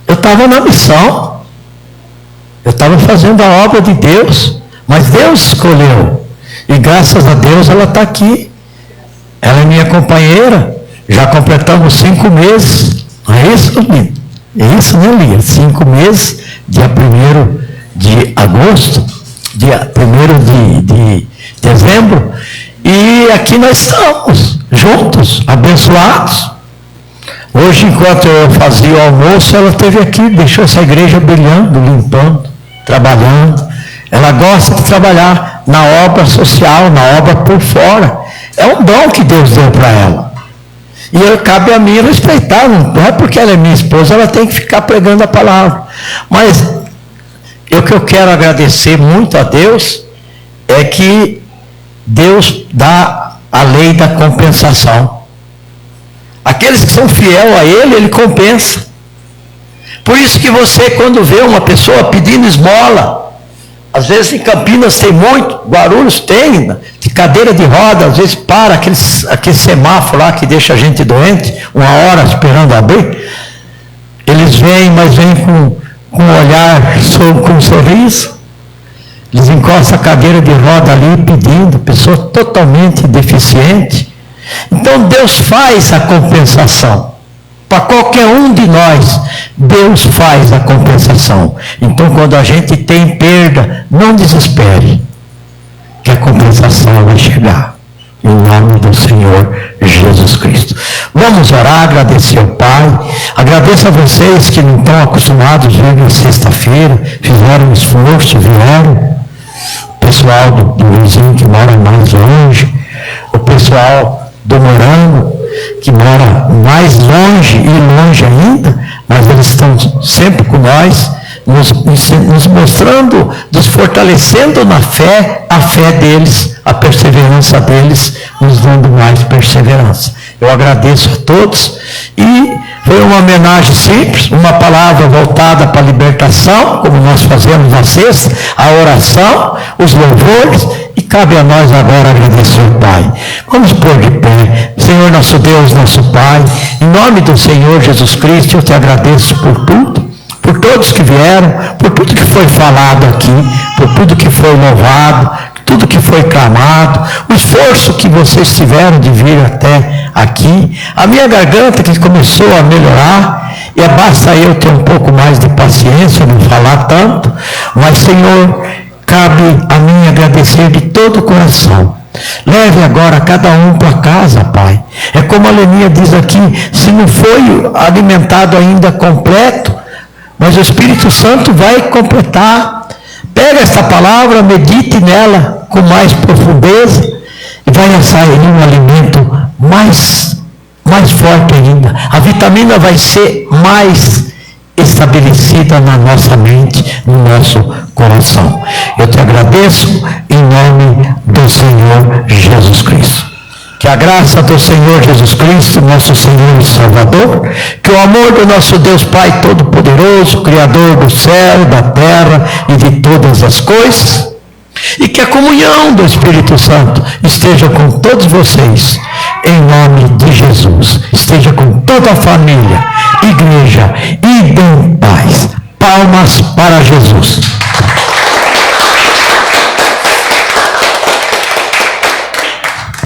Eu estava na missão. Eu estava fazendo a obra de Deus. Mas Deus escolheu. E graças a Deus ela está aqui. Ela é minha companheira. Já completamos 5 meses. Não é isso, Lia? É isso, né, Lia? 5 meses, dia 1º de agosto, dia 1º de dezembro. E aqui nós estamos, juntos, abençoados. Hoje, enquanto eu fazia o almoço, ela esteve aqui, deixou essa igreja brilhando, limpando, trabalhando. Ela gosta de trabalhar na obra social, na obra por fora. É um dom que Deus deu para ela. E cabe a mim respeitar, não é porque ela é minha esposa, ela tem que ficar pregando a palavra. Mas o que eu quero agradecer muito a Deus é que Deus dá a lei da compensação. Aqueles que são fiéis a Ele compensa. Por isso que você, quando vê uma pessoa pedindo esmola, às vezes em Campinas tem muito, Guarulhos tem, de cadeira de roda, às vezes para aquele semáforo lá que deixa a gente doente, 1 hora esperando abrir. Eles vêm, mas vêm com um olhar, com um sorriso. Eles encostam a cadeira de roda ali pedindo, pessoa totalmente deficiente. Então Deus faz a compensação. Para qualquer um de nós, Deus faz a compensação. Então, quando a gente tem perda, não desespere, que a compensação vai chegar. Em nome do Senhor Jesus Cristo. Vamos orar, agradecer ao Pai. Agradeço a vocês que não estão acostumados a vir na sexta-feira, fizeram um esforço, vieram. O pessoal do Luizinho, que mora mais longe. O pessoal do Morango, que mora mais longe e longe ainda, mas eles estão sempre com nós, nos mostrando, nos fortalecendo na fé, a fé deles, a perseverança deles, nos dando mais perseverança. Eu agradeço a todos e foi uma homenagem simples, uma palavra voltada para a libertação, como nós fazemos na sexta, a oração, os louvores, e cabe a nós agora agradecer o Pai. Vamos pôr de pé. Senhor nosso Deus, nosso Pai, em nome do Senhor Jesus Cristo, eu te agradeço por tudo, por todos que vieram, por tudo que foi falado aqui, por tudo que foi louvado, tudo que foi clamado, o esforço que vocês tiveram de vir até aqui, a minha garganta que começou a melhorar, e basta eu ter um pouco mais de paciência, não falar tanto, mas Senhor, cabe a mim agradecer de todo o coração. Leve agora cada um para casa, Pai. É como a Leninha diz aqui, se não foi alimentado ainda completo, mas o Espírito Santo vai completar. Pega esta palavra, medite nela com mais profundeza e vai sair um alimento mais forte ainda. A vitamina vai ser mais estabelecida na nossa mente, no nosso coração. Eu te agradeço em nome do Senhor Jesus Cristo. Que a graça do Senhor Jesus Cristo, nosso Senhor e Salvador, que o amor do nosso Deus Pai Todo-Poderoso, Criador do céu, da terra e de todas as coisas, e que a comunhão do Espírito Santo esteja com todos vocês, em nome de Jesus. Esteja com toda a família, igreja, e dê paz. Palmas para Jesus.